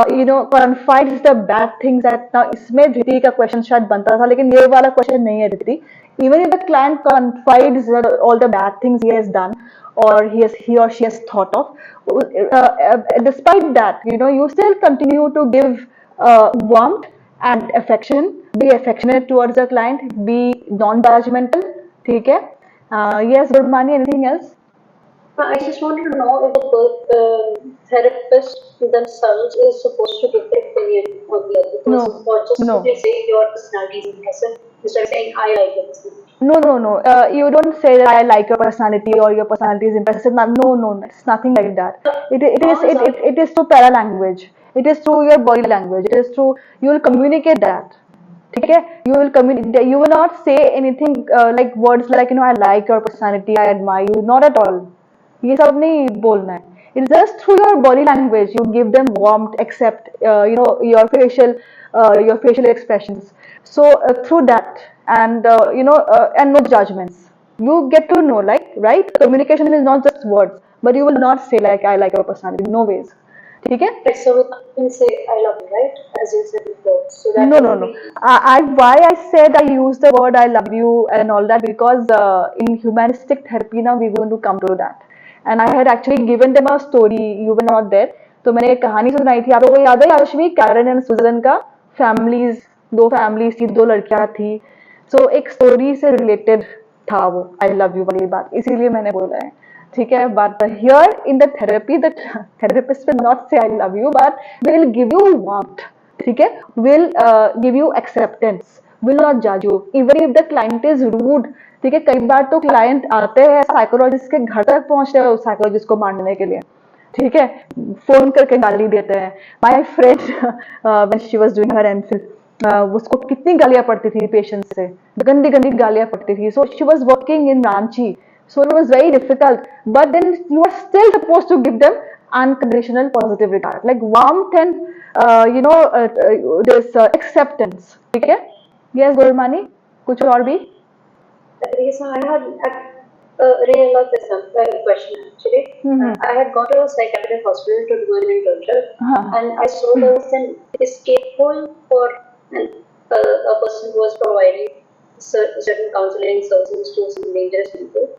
Speaker 1: you know, confides the bad things that, now इसमें धृति का question शायद बनता था, लेकिन ये वाला question नहीं है धृति. Even if the client confides all the bad things he has done or he or she has thought of, despite that, you know, you still continue to give warmth and affection. Be affectionate towards the client. Be non-judgmental. ठीक है? Yes, Gurmani. Anything else?
Speaker 3: I just wanted to know if the therapist themselves is supposed to give their opinion on the other person,
Speaker 1: No,
Speaker 3: or just
Speaker 1: no.
Speaker 3: simply say your personality is impressive instead of saying I like your personality.
Speaker 1: No, no, no. You don't say that I like your personality or your personality is impressive. No, no, no. It's nothing like that.
Speaker 3: How is that?
Speaker 1: It is through paralanguage. It is through your body language. It is through you will communicate that. ठीक है? You will communicate. You will not say anything like words like I like your personality, I admire you. Not at all. ये सब नहीं बोलना है. It's just through your body language. You give them warmth, accept, your facial expressions. So through that, and and no judgments. You get to know, like, right? Communication is not just words, but you will not say like I like your personality. No ways. ठीक है?
Speaker 3: Like, so we can say I love you, right? As you said before. So that
Speaker 1: No,
Speaker 3: would
Speaker 1: no, no.
Speaker 3: be
Speaker 1: Why I said I use the word I love you and all that because in humanistic therapy now we're going to come to that. And I had actually given them a story. You were not there. तो मैंने एक कहानी सुनाई थी. आप लोगों को याद है याशवी, कैरन एंड सुजन का? फैमिलीज, दो फैमिलीज थी, दो लड़कियां थी. सो एक स्टोरी से रिलेटेड था वो आई लव यू वाली बात, इसीलिए मैंने बोला है. ठीक है, but here in the therapy the therapist will not say I love you but will give you warmth. ठीक है, will give you acceptance, will not जज you even if the client is rude. ठीक है, कई बार तो client आते हैं psychologist के घर तक पहुंचते हैं उस साइकोलॉजिस्ट को मारने के लिए. ठीक है, फोन करके गाली देते हैं. My friend when she was doing her MPhil, उसको कितनी गालियां पड़ती थी पेशेंट से, गंदी गंदी गालियां पड़ती थी. So she was working in Ranchi, so it was very difficult, but then you are still supposed to give them unconditional positive regard, like warmth and this acceptance. ठीक है? Yes, Gurmani, कुछ और भी?
Speaker 3: yes, I had really love this question actually. I had gone to a psychiatric hospital to do an internship, and I saw there was an escape hole for a person who was providing certain counseling services to some dangerous people.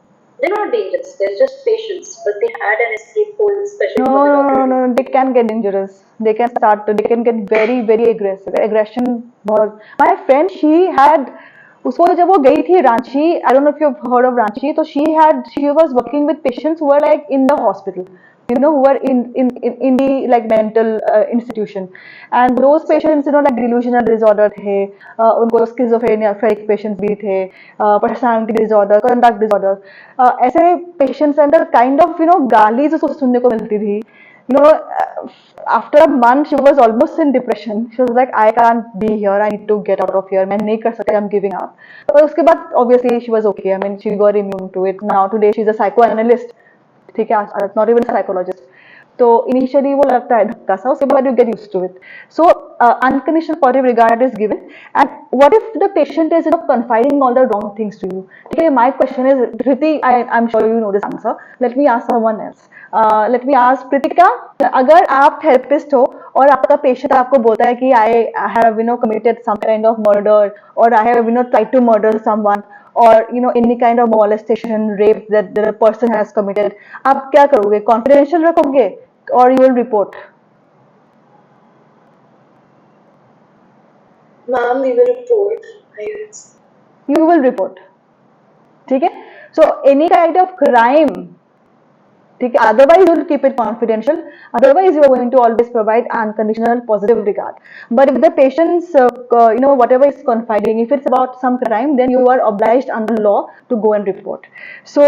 Speaker 3: They're not dangerous; they're just patients, but they had an escape hole, especially
Speaker 1: No,
Speaker 3: for the
Speaker 1: no,
Speaker 3: doctor.
Speaker 1: no, no. They can get dangerous. They can get very, very aggressive. Aggression बहुत. My friend, she had, उसको जब वो गई थी Ranchi, I don't know if you've heard of Ranchi, तो she was working with patients who were like in the hospital, who were in the like mental institution, and those patients like delusional disorder थे, उनको schizophrenic patients भी थे, personality disorder, conduct disorder, ऐसे patients अंदर kind of गाली जो सुनने को मिलती थी. After a month she was almost in depression. She was like, I can't be here, I need to get out of here, मैं नहीं कर सकती, I'm giving up. पर उसके बाद obviously she was okay. I mean, she got immune to it. Now today she's a psychoanalyst. ठीक है, not even a psychologist. तो इनिशियली वो लगता है धक्का सा, उसके बाद you get used to it. So unconditional positive regard is given. And what if the patient is confiding all the wrong things to you? ठीक है, my question is, Dhriti, I am sure you know this answer. Let me ask someone else. Let me ask Pritika, अगर आप therapist हो और आपका patient आपको बोलता है कि I have committed some kind of murder, और I have tried to murder someone, or any kind of molestation, rape that the person has committed, आप क्या करोगे? confidential रखोगे or you will report?
Speaker 4: Ma'am, we will report. Yes.
Speaker 1: You will report. ठीक है? So any kind of crime, ठीक है, otherwise you will keep it confidential, otherwise you are going to always provide unconditional positive regard. But if the patient's whatever is confiding, if it's about some crime, then you are obliged under law to go and report. So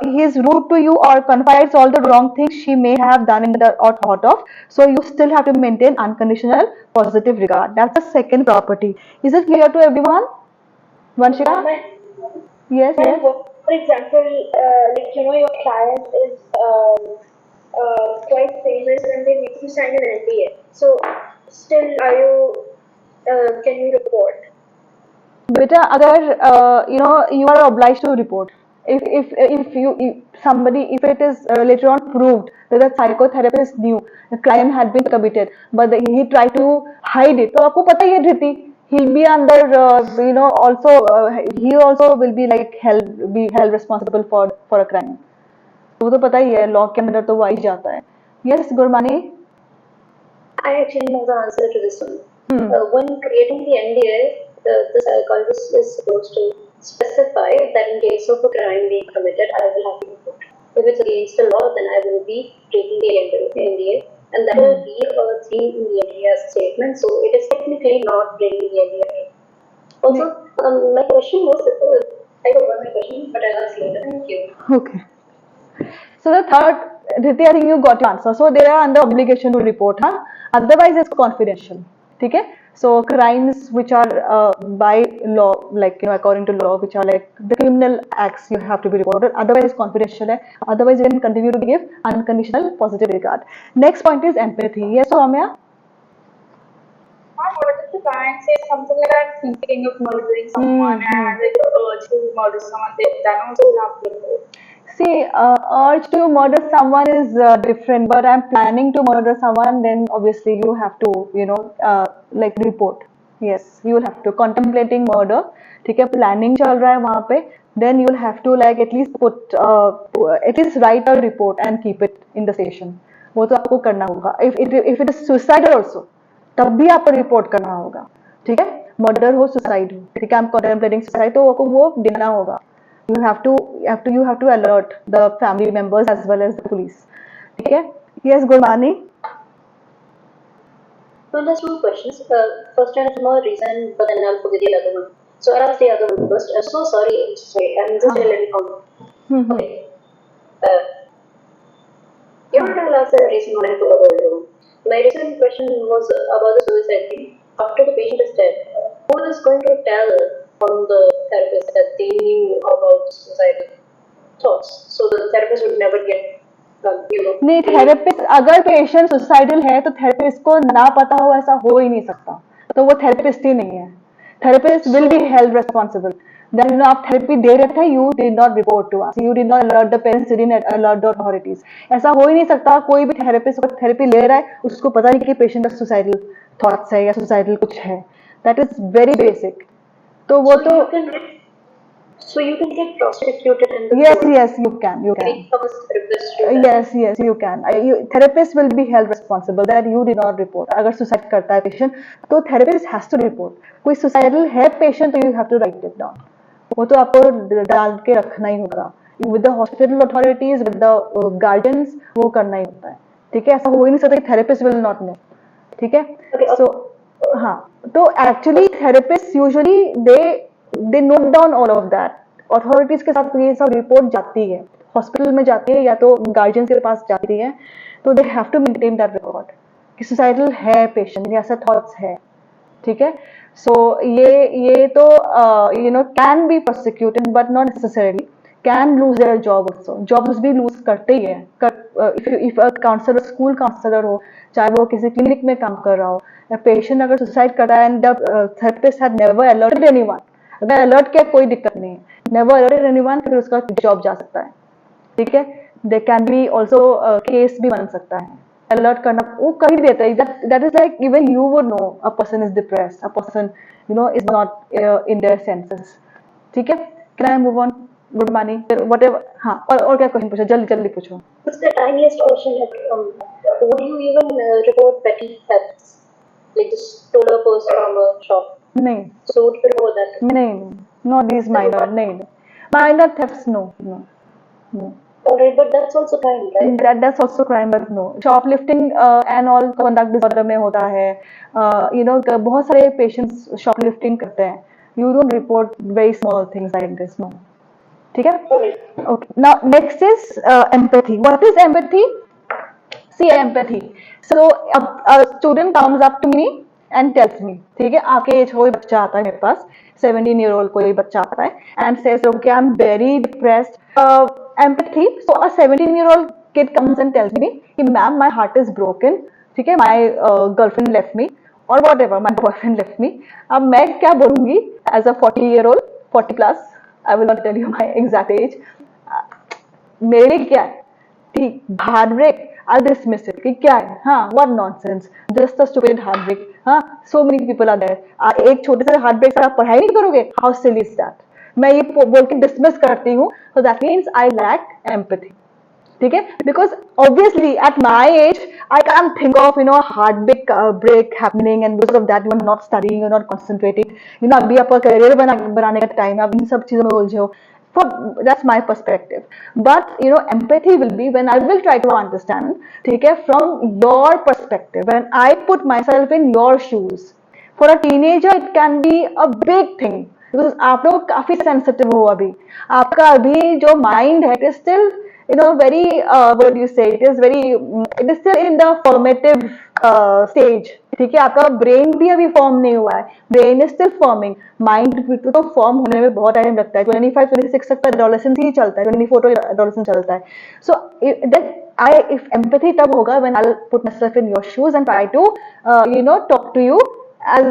Speaker 1: he is rude to you or confides all the wrong things she may have done or thought of, so you still have to maintain unconditional positive regard. That's the second property. Is it clear to everyone? Vanshika? Yes, yes.
Speaker 2: For example, like your client is quite famous and they make you sign an NDA. So, still, can you report?
Speaker 1: बेटा अगर you are obliged to report. If somebody, if it is later on proved that the psychotherapist knew the crime had been committed but he tried to hide it, तो आपको पता ही है धृति, he'll be under also he also will be held responsible for a crime. वो तो पता ही है, law के अंदर तो वो आ ही जाता है. Yes, Gurmani?
Speaker 3: I actually know the answer to this one. When creating the NDA, the psychologist is supposed to specify that in case of a crime being committed, I will have to report. if it's against the law, then I will be breaking the NDA, and that will be a thing in the NDA statement. So it is technically not breaking the NDA. Also, my question was, I forgot my question, but I'll ask later. Thank you.
Speaker 1: Okay. So the third, Dhriti, I think you got your answer. So they are under obligation to report, huh? Otherwise, it's confidential. Okay? So crimes which are by law, like according to law, which are like the criminal acts, you have to be reported. Otherwise, confidential. Otherwise, you can continue to give unconditional positive regard. Next point is empathy. Yes, Soumya?
Speaker 6: What if the client says something like I'm thinking of murdering someone and like the urge to murder someone, then also will have to report.
Speaker 1: See, urge to murder someone is different, but I'm planning to murder someone, then obviously you have to, like report. Yes, you will have to. Contemplating murder, ठीक है, planning चल रहा है वहाँ पे, then you will have to like at least write a report and keep it in the station. वो तो आपको करना होगा. If it is suicidal also, तब भी आपको रिपोर्ट करना होगा. ठीक है, मर्डर हो, सुसाइड हो, ठीक है, I'm contemplating suicide, तो आपको वो देना होगा. You have to alert the family members as well as the police. Okay? Yes, Gurmani.
Speaker 3: Well, there's two questions. First one is more recent, but then I'll forget the other one. So I'll ask the other one first. I'm so sorry. I'm just a little confused. Okay. I'll ask the recent one and forgot the other one. My recent question was about the suicide thing. After the patient is dead, who is going to tell on the therapist that they knew about suicidal thoughts? So the therapist would never get,
Speaker 1: नहीं, therapist अगर patient suicidal है तो therapist को ना पता हो ऐसा हो ही नहीं सकता, तो वो थेरेपिस्ट ही नहीं है. Therapist will be held responsible that आप थेरेपी दे रहे थे, you did not report to us, you did not alert the parents, you did not alert the authorities. ऐसा हो ही नहीं सकता. कोई भी थेरेपिस्ट अगर थेरेपी ले रहा है उसको पता नहीं कि पेशेंट का सुसाइडल थॉट्स है या सुसाइडल कुछ है. That is very basic. तो वो तो
Speaker 3: So you can get prosecuted in the
Speaker 1: yes, you can. Yes, you can. Therapist will be held responsible that you did not report. अगर suicide करता है patient, तो therapist has to report. कोई suicidal है patient, तो you have to write it down. वो तो आपको डाल के रखना ही होगा. With the hospital authorities, with the guardians, वो करना ही होता है. ठीक है, ऐसा हो ही नहीं सकता कि therapist will not know. ठीक है. So हाँ, तो actually therapists usually they note down all of that. Authorities के साथ ये सब रिपोर्ट जाती है, हॉस्पिटल में जाती है या तो गार्जियन के पास जाती है, तो they have to maintain that record कि सुसाइडल है पेशेंट या ऐसा थॉट्स है. ठीक है. सो ये तो can be prosecuted but not necessarily can lose their job also. Jobs भी लूज करते ही है. If a counsellor, school counsellor हो, चाहे वो किसी क्लिनिक में काम कर रहा हो, या पेशेंट अगर सुसाइड कर रहा है and the therapist had never alerted anyone, अगर अलर्ट किया कोई दिक्कत नहीं है, नेवर अलर्टेड एनीवन, फिर उसका जॉब जा सकता है. ठीक है. They can be also case भी बन सकता है. अलर्ट करना वो कर ही देता है. That is like even you would know a person is depressed, a person is not in their senses. ठीक है. Can I move on? Good morning, whatever. हाँ, और क्या क्वेश्चन पूछो, जल्दी पूछो.
Speaker 3: What's the tiniest question? Would you even report petty thefts, like just stole a purse from a shop?
Speaker 1: नहीं.
Speaker 3: So would you report that?
Speaker 1: नहीं, not these minor. नहीं. Minor thefts, no.
Speaker 3: Alright, but that's also crime, right?
Speaker 1: That's also crime, but no. Shoplifting and all conduct disorder में होता है. बहुत सारे patients shoplifting करते हैं. You don't report very small things like this, no. ठीक है? Okay. Now next is empathy. What is empathy? See, empathy. So a student comes up to me and tells me, ठीक है, आपके as कोई बच्चा आता है मेरे पास, 17-year-old कोई बच्चा आता है and says, okay, I'm very depressed. Empathy. So a 17-year-old kid comes and tells me, ma'am, my heart is broken. ठीक है, my girlfriend left me or whatever, my boyfriend left me. अब मैं क्या बोलूँगी as a 40-year-old, 40 plus, I will not tell you my exact age. मेरे लिए क्या है? ठीक, heartbreak. I'll dismiss it. कि क्या है? हाँ, what nonsense. Just a stupid heartbreak. हाँ, so many people are there. एक छोटे से heartbreak से आप पढ़ाई नहीं करोगे? How silly is that? मैं ये बोल के dismiss करती हूँ. So that means I lack empathy. ठीक है? Because obviously at my age I can't think of heartbreak break happening and because of that you are not studying, you are not concentrating. अभी आपका career बनाने का time है, आप इन सब चीजों में उलझे हो. That's my perspective. But empathy will be when I will try to understand, ठीक है, from your perspective, when I put myself in your shoes. For a teenager it can be a big thing because आप लोग काफी sensitive हो अभी, आपका अभी जो mind है it is still very what do you say, it is still in the formative stage, ठीक है, आपका ब्रेन भी अभी फॉर्म नहीं हुआ है, brain is still forming, mind तो फॉर्म होने में बहुत टाइम लगता है, 25-26 तक एडोलेसेंस ही चलता है, 24 तो एडोलेसेंस चलता है. सो देन if empathy तब होगा when I'll put myself in your shoes and try to talk to you as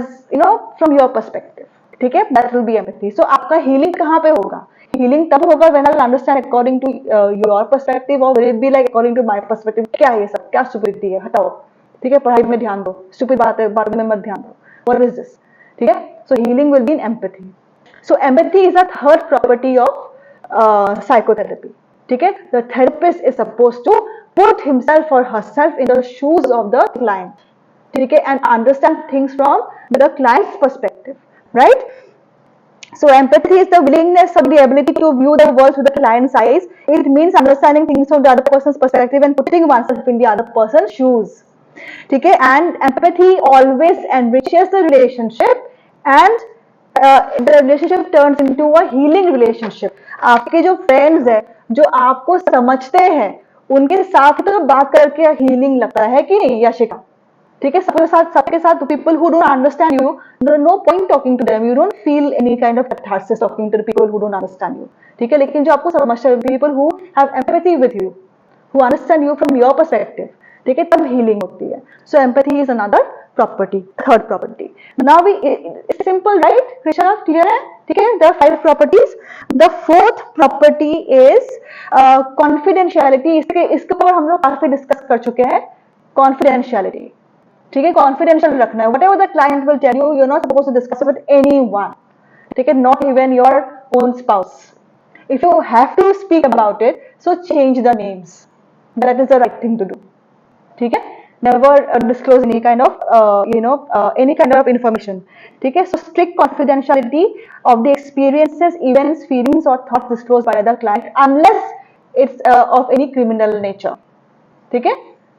Speaker 1: from your perspective, ठीक है, that will be empathy. So आपका healing कहाँ पे होगा? Healing तब होगा when I'll understand according to your perspective, or will it be like according to my perspective? क्या है ये सब, क्या stupidity है, हटाओ, ठीक है, पढ़ाई में ध्यान दो, stupid बातों में मत ध्यान दो, what is this, ठीक है. So healing will be in empathy. So empathy is a third property of psychotherapy, ठीक है. The therapist is supposed to put himself or herself in the shoes of the client, ठीक है, and understand things from the client's perspective, right? So empathy is the willingness or the ability to view the world through the client's eyes. It means understanding things from the other person's perspective and putting oneself in the other person's shoes, ठीक है. And empathy always enriches the relationship, and the relationship turns into a healing relationship. आपके जो friends है, जो आपको समझते हैं, उनके साथ तो बात करके healing लगता है कि नहीं यशिका, ठीक है. सबके साथ people who don't understand you, no point talking to them, you don't feel any kind of catharsis talking to the people who don't understand you, ठीक है. लेकिन जो आपको समझते हैं, people who have empathy with you, who understand you from your perspective, ठीक है, तब healing होती है. So empathy is another property, third property. Now it's simple, right? Krishna, clear है, ठीक है. There are 5 properties. The fourth property is confidentiality. इसके ऊपर हम लोग काफी डिस्कस कर चुके हैं. Confidentiality, ठीक है, कॉन्फिडेंशियल रखना है. whatever the client will tell you, you're not supposed to discuss it with anyone, ठीक है, not even your own spouse. If you have to speak about it, so change the names, that is the right thing to do, ठीक है. never disclose any kind of information, ठीक है. So strict confidentiality of the experiences, events, feelings or thoughts disclosed by the client unless it's of any criminal nature, ठीक है.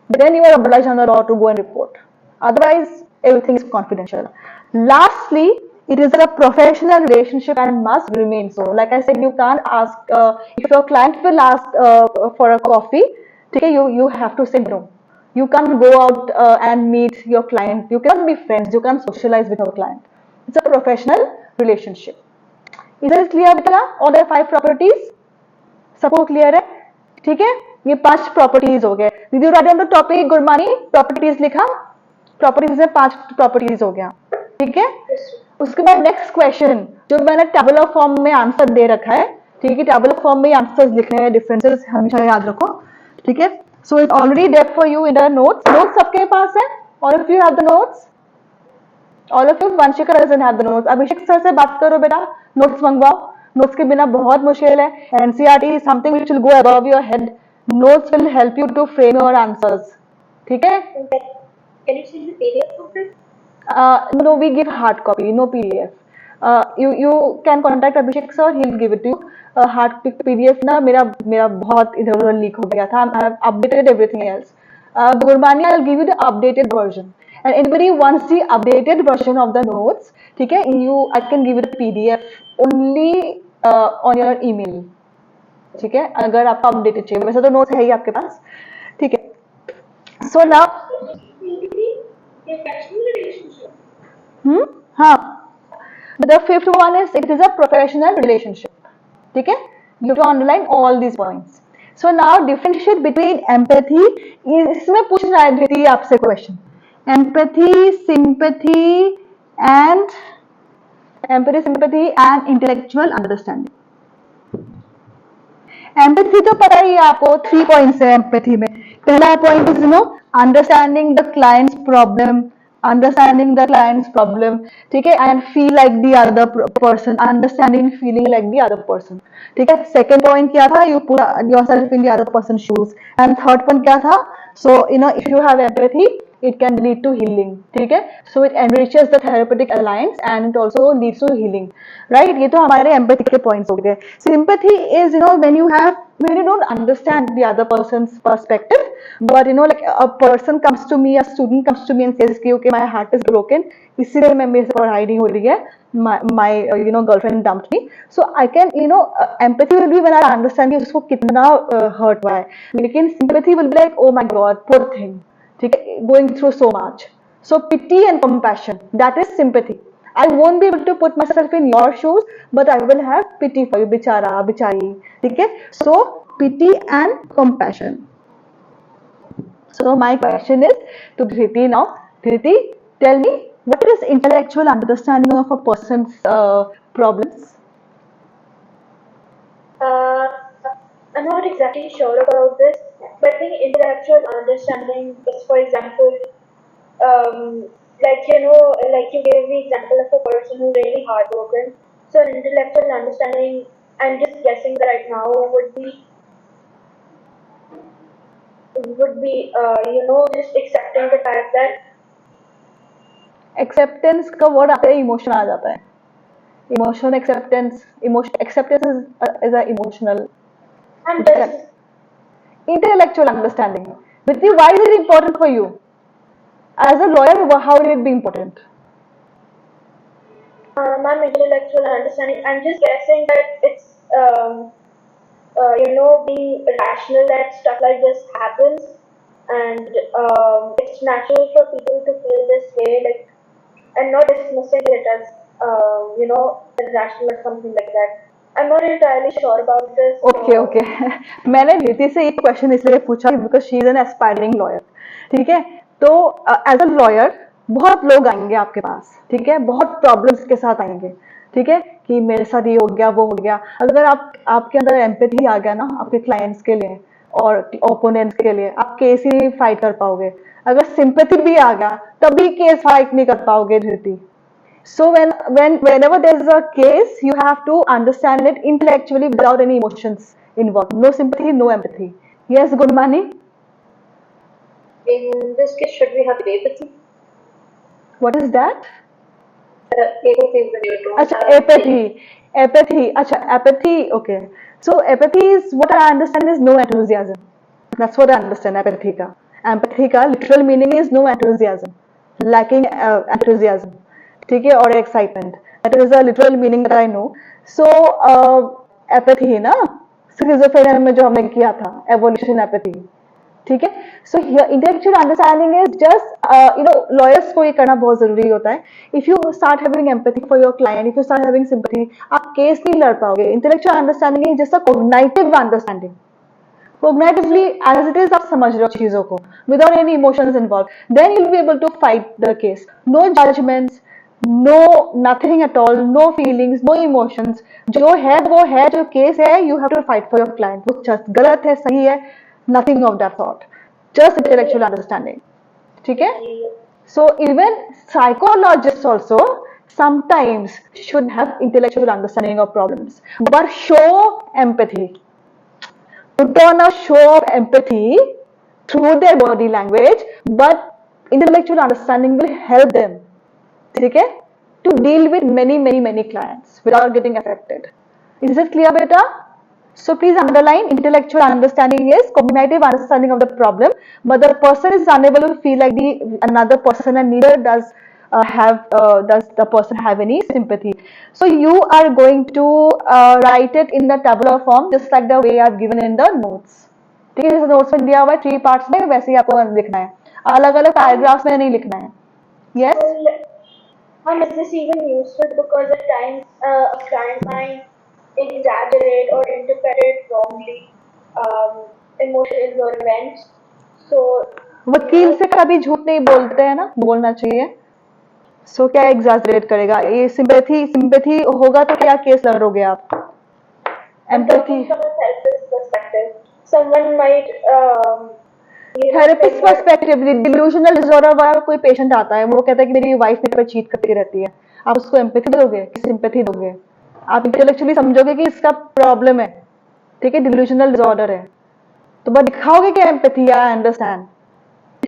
Speaker 1: Then you are obliged under law to go and report. Otherwise, everything is confidential. Lastly, it is a professional relationship and must remain so. Like I said, you can't ask if your client will ask for a coffee. Okay, you have to say no. You can't go out and meet your client. You cannot be friends. You can't socialize with your client. It's a professional relationship. Is it clear, बेटा? All the 5 properties. सबको clear है? ठीक है? ये 5 properties हो गए. Did you write down the topic, Gurmani? Properties लिखा? Properties में 5 प्रॉपर्टीज हो गया, ठीक है. उसके बाद नेक्स्ट क्वेश्चन जो मैंने टेबुलर फॉर्म में आंसर दे रखा है, ठीक है, टेबुलर फॉर्म में आंसर्स लिखने हैं, डिफरेंसेस हमेशा याद रखो, ठीक है. So it already there for you in the notes. Notes सबके पास है? All of you have the notes? All of you? Vanshika doesn't have the notes. Abhishek sir से बात करो बेटा, नोट्स मंगवाओ. नोट्स के बिना बहुत मुश्किल है. NCERT is something which will go above your head. Notes will help you to frame your answers, ठीक है.
Speaker 3: Can you send the PDF of it?
Speaker 1: No, we give hard copy, no PDF. You can contact Abhishek sir, he'll give it to you. Hard PDF ना मेरा बहुत इधर उधर leak हो गया था. I have updated everything else. Gurmani, I'll give you the updated version. And anybody wants the updated version of the notes, ठीक है? I can give you the PDF only on your email, ठीक है? अगर आपको updated चाहिए, वैसे तो notes है ही आपके पास, ठीक है? So now हाँ, the 5th one is it is a professional relationship, ठीक है. You have to underline all these points. So now differentiate between empathy. इसमें पूछ रहा है धृति आपसे question. Empathy, sympathy and intellectual understanding. Empathy तो पता ही है आपको, 3 points है empathy में. पहला point is understanding the client's problem, ठीक है, and feel like the other person, understanding, feeling like the other person, ठीक है. Second point क्या था? You put yourself in the other person's shoes. And third point क्या था? So if you have empathy, it can lead to healing. ठीक है, so it enriches the therapeutic alliance and it also leads to healing, right? ये तो हमारे empathy के points हो गए. Sympathy is, you know, when you don't understand the other person's perspective, but you know, like a person comes to me, a student comes to me and says कि okay, my heart is broken, इसीलिए मैं मेरे से पढ़ाई नहीं हो रही है, my you know, girlfriend dumped me, so I can, you know, empathy will be when I understand कि उसको कितना hurt हुआ है, लेकिन sympathy will be like, oh my god, poor thing, ठीक है, going through so much. So pity and compassion, that is sympathy. I won't be able to put myself in your shoes, but I will have pity for you, बिचारा बिचारी, ठीक है. So pity and compassion. So my question is to Dhriti now. Dhriti, tell me, what is intellectual understanding of a person's problems?
Speaker 2: I'm not exactly sure about this, but I think intellectual understanding is, for example, like you know, like you gave the example of a person who's really heartbroken. So an intellectual understanding, I'm just guessing right now, would be you know, just accepting the fact that
Speaker 1: Acceptance का word आता है, emotion आ जाता है. Emotion acceptance, acceptance is a emotional.
Speaker 2: I'm just
Speaker 1: Intellectual understanding. Dhriti, why is it important for you? As a lawyer, how will it be important?
Speaker 2: my intellectual understanding. I'm just guessing that it's you know, being rational that stuff like this happens, and it's natural for people to feel this way, like, and not dismissing it as you know, irrational or something like that. I'm not entirely sure about this.
Speaker 1: Okay okay मैंने धृति से एक question इसलिए पूछा because she is an aspiring lawyer. ठीक है, तो as a lawyer बहुत लोग आएंगे आपके पास, ठीक है, बहुत प्रॉब्लम्स के साथ आएंगे, ठीक है, कि मेरे साथ ये हो गया वो हो गया. अगर आपके अंदर एम्पैथी आ गया ना आपके क्लाइंट्स के लिए और ओपोनेंट्स के लिए, आप केस ही नहीं फाइट कर पाओगे. अगर सिंपैथी भी आ गया तभी केस फाइट नहीं कर पाओगे धृति. So whenever there's a case, you have to understand it intellectually without any emotions involved. No sympathy, no empathy. Yes, Gurmani?
Speaker 3: In this case, should we have apathy?
Speaker 1: What is that?
Speaker 3: Apathy is the new term.
Speaker 1: Acha, apathy. Acha, apathy. Okay. So apathy is, what I understand is no enthusiasm. That's what I understand. Apathy ka. Empathy ka literal meaning is no enthusiasm. Lacking enthusiasm. ठीक है, और excitement. That is a literal meaning that I know. So apathy ना schizophrenia में जो हमने किया था, evolution apathy. ठीक है, so intellectual understanding is just you know, lawyers को ये करना बहुत जरूरी होता है. If you start having empathy for your client, if you start having sympathy, आप केस नहीं लड़ पाओगे. Intellectual understanding is just a cognitive understanding. Cognitively, as it is, आप समझ रहे हो चीजों को without any emotions involved. Then you'll be able to fight the case. No judgments, no nothing at all, no feelings, no emotions. जो है वो है, जो केस है, you have to fight for your client. वो गलत है, सही है, nothing of that sort. Just intellectual understanding. ठीक है? So even psychologists also sometimes should have intellectual understanding of problems, but show empathy. Put on a show of empathy through their body language, but intellectual understanding will help them, ठीक है, to deal with many clients without getting affected. Is it clear, beta? So please underline, intellectual understanding is cognitive understanding of the problem, but the person is unable to feel like another person, and neither does the person have any sympathy. So you are going to write it in the tabular form, just like the way I've given in the notes. ठीक है, जैसे notes में दिया हुआ है 3 parts में, वैसे ही आपको लिखना है, अलग अलग पैराग्राफ्स में नहीं लिखना है. Yes?
Speaker 2: Well, is this even useful? Because at times a client might exaggerate or interpret it wrongly, emotions or events. So
Speaker 1: वकील से कभी झूठ नहीं बोलते हैं ना, बोलना चाहिए. सो क्या एग्जैजरेट करेगा? ये सिंपैथी होगा तो क्या केस लड़ोगे आप? Empathy,
Speaker 2: from a therapist perspective, someone might
Speaker 1: therapist perspective, delusional disorder वाला कोई पेशेंट आता है, वो कहता है कि मेरी वाइफ मेरे पर चीट करती रहती है. आप उसको एम्पैथी दोगे कि सिंपैथी दोगे? आप इंटेलेक्चुअली समझोगे कि इसका प्रॉब्लम है, ठीक है, डिल्यूजनल डिसऑर्डर है, तो बस दिखाओगे कि एम्पैथी, आई अंडरस्टैंड.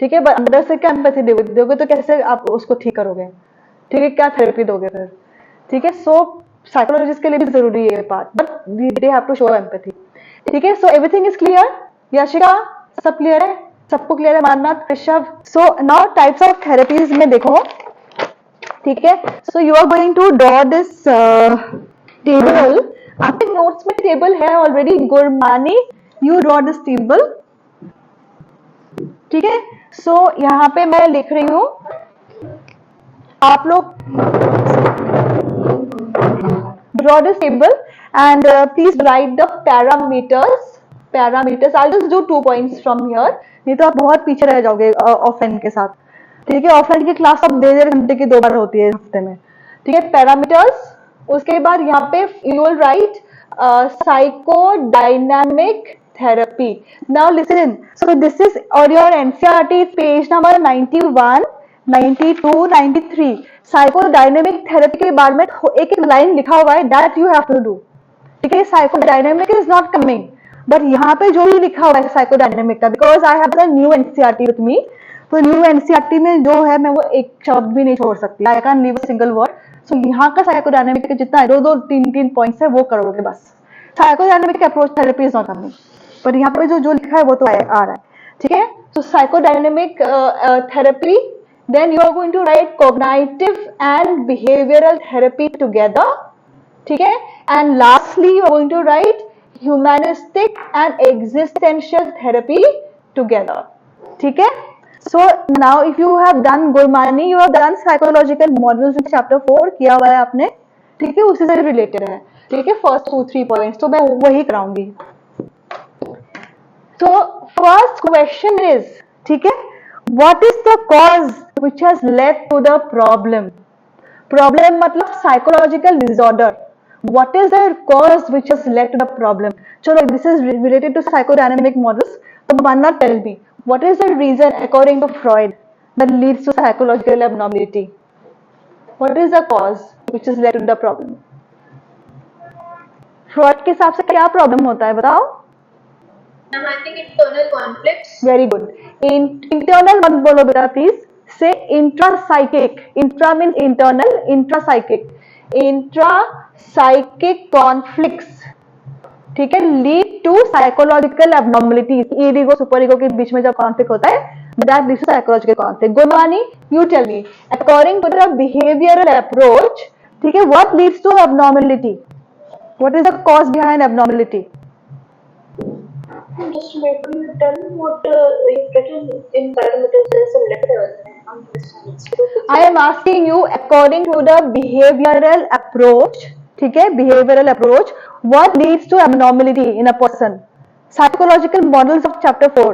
Speaker 1: ठीक है, अंदर से क्या एम्पैथी दोगे तो कैसे आप उसको ठीक करोगे? ठीक है, क्या थेरेपी दोगे फिर? ठीक है, सो साइकोलॉजिस्ट के लिए भी जरूरी है ये part, but they have to show empathy. ठीक है, so everything is clear? Yashika, सब क्लियर है? सबको क्लियर है? Mannath, Rishabh? So now types of therapies में देखो, ठीक है, so you are going to draw this table. आपके नोट्स में टेबल है already, Gurmani, you draw this table. ठीक है, सो यहाँ पे मैं लिख रही हूं, आप लोग draw this table and please write the parameters. I'll just do 2 points from here, नहीं तो आप बहुत पीछे रह जाओगे ऑफलाइन के साथ। ठीक है, ऑफलाइन की क्लास अब 1.5 घंटे की 2 बार होती है हफ्ते में। ठीक है, पैरामीटर्स। उसके बाद यहाँ पे you will write psychodynamic therapy. Now listen, so this is और your NCERT page number 91, 92, 93। Psychodynamic therapy के बारे में एक एक लाइन लिखा हुआ है, that you have to do. ठीक है, psychodynamic is not coming, but यहाँ पे जो भी लिखा हुआ है साइकोडायनेमिक का, because I have the new NCERT with me, तो न्यू एनसीईआरटी में जो है मैं वो एक शब्द भी नहीं छोड़ सकती, I can leave a single word. So यहाँ का साइकोडायनेमिक का जितना 2-2, 3-3 पॉइंट्स है वो करोगे बस। Psychodynamic approach therapy is not coming, पर यहाँ पे जो लिखा है वो तो आ रहा है। ठीक है, so psychodynamic therapy, then you are going to write cognitive and behavioral therapy together. ठीक है, and lastly you are going to write humanistic and existential therapy together. ठीक है, so now if you have done Gurmani, you have done psychological models in chapter 4 किया हुआ है आपने। ठीक है, उसी से रिलेटेड है। ठीक है, फर्स्ट 2-3 पॉइंट्स तो मैं वही कराऊंगी। तो फर्स्ट क्वेश्चन इज, ठीक है, what is the cause which has led to the problem? Problem मतलब psychological disorder. What is the cause which has led to the problem? चलो, this is related to psychodynamic models. तो Manna, tell me, what is the reason according to Freud that leads to psychological abnormality? What is the cause which has led to the problem? Freud के हिसाब से क्या problem होता है बताओ?
Speaker 2: I think internal conflicts.
Speaker 1: Very good. Internal मत बोलो बेटा प्लीज, से intrapsychic. Intra means internal, intrapsychic. Intrapsychic conflicts, ठीक है, lead to psychological abnormalities. Ego super ego के बीच में जब कॉन्फ्लिक्ट होता है, that leads to psychological conflict. Gurmani, you tell me, according to the behavioral approach, ठीक है, what leads to abnormality? What is the cause behind abnormality?
Speaker 3: Just maybe tell me what you've written in parameters. There's a letter.
Speaker 1: I am asking you according to the behavioral approach, ठीक है, behavioral approach, what leads to abnormality in a person? Psychological models of chapter 4.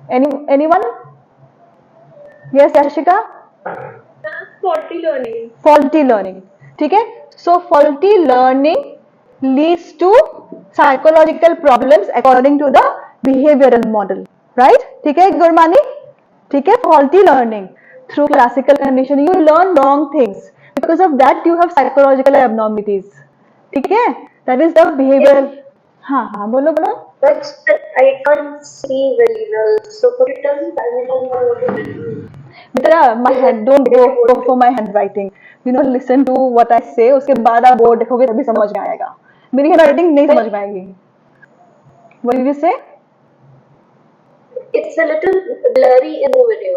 Speaker 1: Anyone? Yes, Yashika?
Speaker 6: Faulty learning.
Speaker 1: Faulty learning, ठीक है, so faulty learning leads to psychological problems according to the behavioral model, right? ठीक है गुरमानी, ठीक है, faulty learning through classical conditioning, you learn wrong things, because of that you have psychological abnormalities. ठीक है, that is the behavioral. हाँ बोलो बोलो।
Speaker 3: That's that I can't see very well. So could you tell me parameters or what you mean?
Speaker 1: बेटा, my hand, don't go for my handwriting. You know, listen to what I say. उसके बाद आप board देखोगे तभी समझ में आएगा। मेरी हैंडराइटिंग नहीं समझ में आएगी। What did you say?
Speaker 3: It's a little blurry in the video.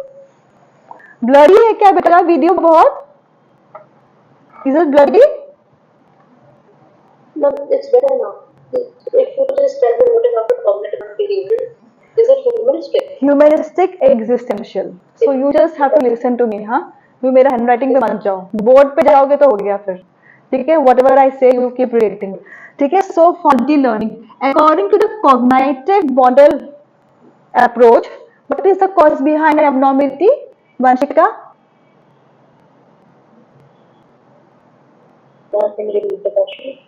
Speaker 1: Blurry है क्या बेटा वीडियो बहुत? Is it blurry?
Speaker 3: No, it's better now. If you just tell me what is after cognitive behavior, is it humanistic?
Speaker 1: Humanistic existential. So you just have to listen to me, हाँ? You मेरा handwriting पे मत जाओ, board पे जाओगे तो हो गया फिर। ठीक है, whatever I say you keep reading. ठीक है, so faulty learning according to the cognitive model approach, what is the cause behind abnormality? Vanshika?
Speaker 3: Can you repeat the question?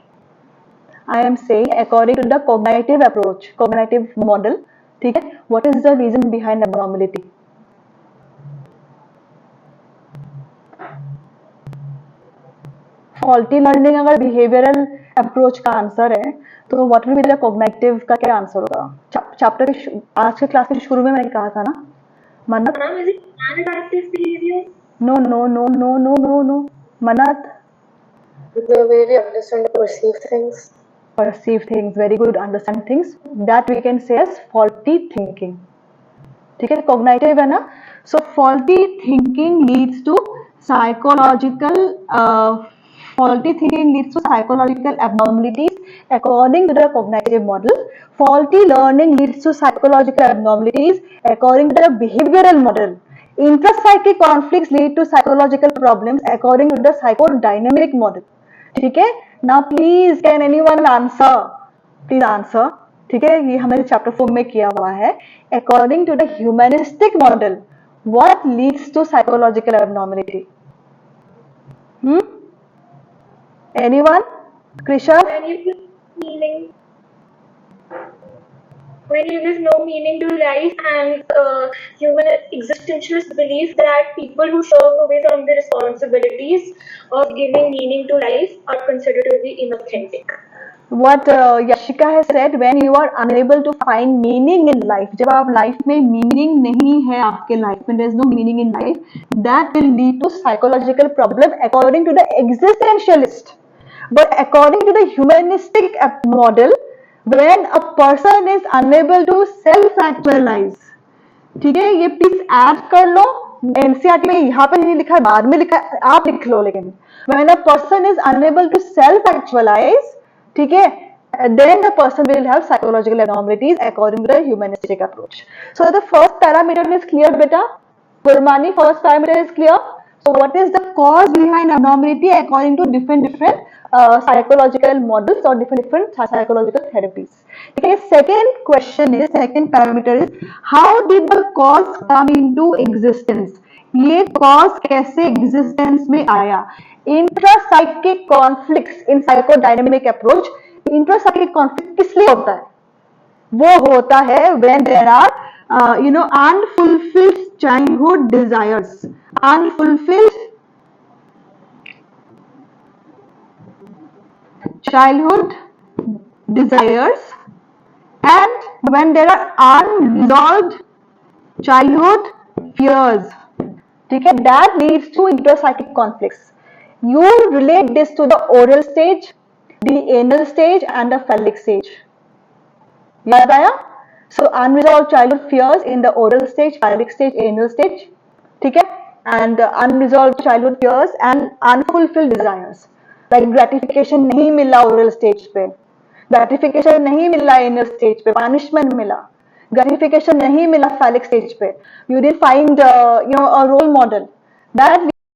Speaker 1: I am saying according to the cognitive approach, cognitive model, ठीक है, what is the reason behind abnormality? Faulty learning अगर behavioral approach का answer है, तो what will be the cognitive का क्या answer होगा? Chapter आज के क्लास के शुरू में मैंने कहा था ना, मन्नत?
Speaker 2: Ma'am, is it maladaptive behavior?
Speaker 1: No no no no no no no, Mannat?
Speaker 4: The way we understand or perceive things.
Speaker 1: Perceive things, very good. Understand things, that we can say as faulty thinking. ठीक है, cognitive है ना. So faulty thinking leads to psychological abnormalities according to the cognitive model. Faulty learning leads to psychological abnormalities according to the behavioral model. Intrapsychic conflicts lead to psychological problems according to the psychodynamic model. ठीक है. Now please can anyone answer? Please answer. ठीक है, ये हमने chapter 4 में किया हुआ है. According to the humanistic model, what leads to psychological abnormality? Anyone? Krisha?
Speaker 2: When you give no meaning to life, and human existentialist belief that people who shirk away from the responsibilities of giving meaning to life are considered to be inauthentic.
Speaker 1: What Yashika has said, when you are unable to find meaning in life, जब आप life में meaning नहीं है आपके life में, there is no meaning in life, that will lead to psychological problem according to the existentialist. But according to the humanistic model, when a person is unable to self actualize, ठीक है, ये please add कर लो. NCERT में यहाँ पे नहीं लिखा है, बाद में लिखा है, आप लिख लो. लेकिन when a person is unable to self actualize, ठीक है, then the person will have psychological abnormalities according to the humanistic approach. So the first parameter is clear, beta. Gurmani, first parameter is clear. So what is the cause behind abnormality according to different psychological models or different psychological therapies? Okay, second question is, second parameter is, how did the cause come into existence? ये cause कैसे existence में आया? Intrapsychic conflicts in psychodynamic approach. Intrapsychic conflict किस लिए होता है? वो होता है when there are unfulfilled childhood desires. Unfulfilled childhood desires, and when there are unresolved childhood fears, ठीक है, that leads to intrapsychic conflicts. You relate this to the oral stage, the anal stage and the phallic stage. याद आया? So unresolved childhood fears in the oral stage, phallic stage, anal stage, ठीक है, and unresolved childhood fears and unfulfilled desires, like gratification नहीं मिला oral stage पे, gratification नहीं मिला anal stage पे, punishment मिला, gratification नहीं मिला phallic stage पे, you didn't find a role model, that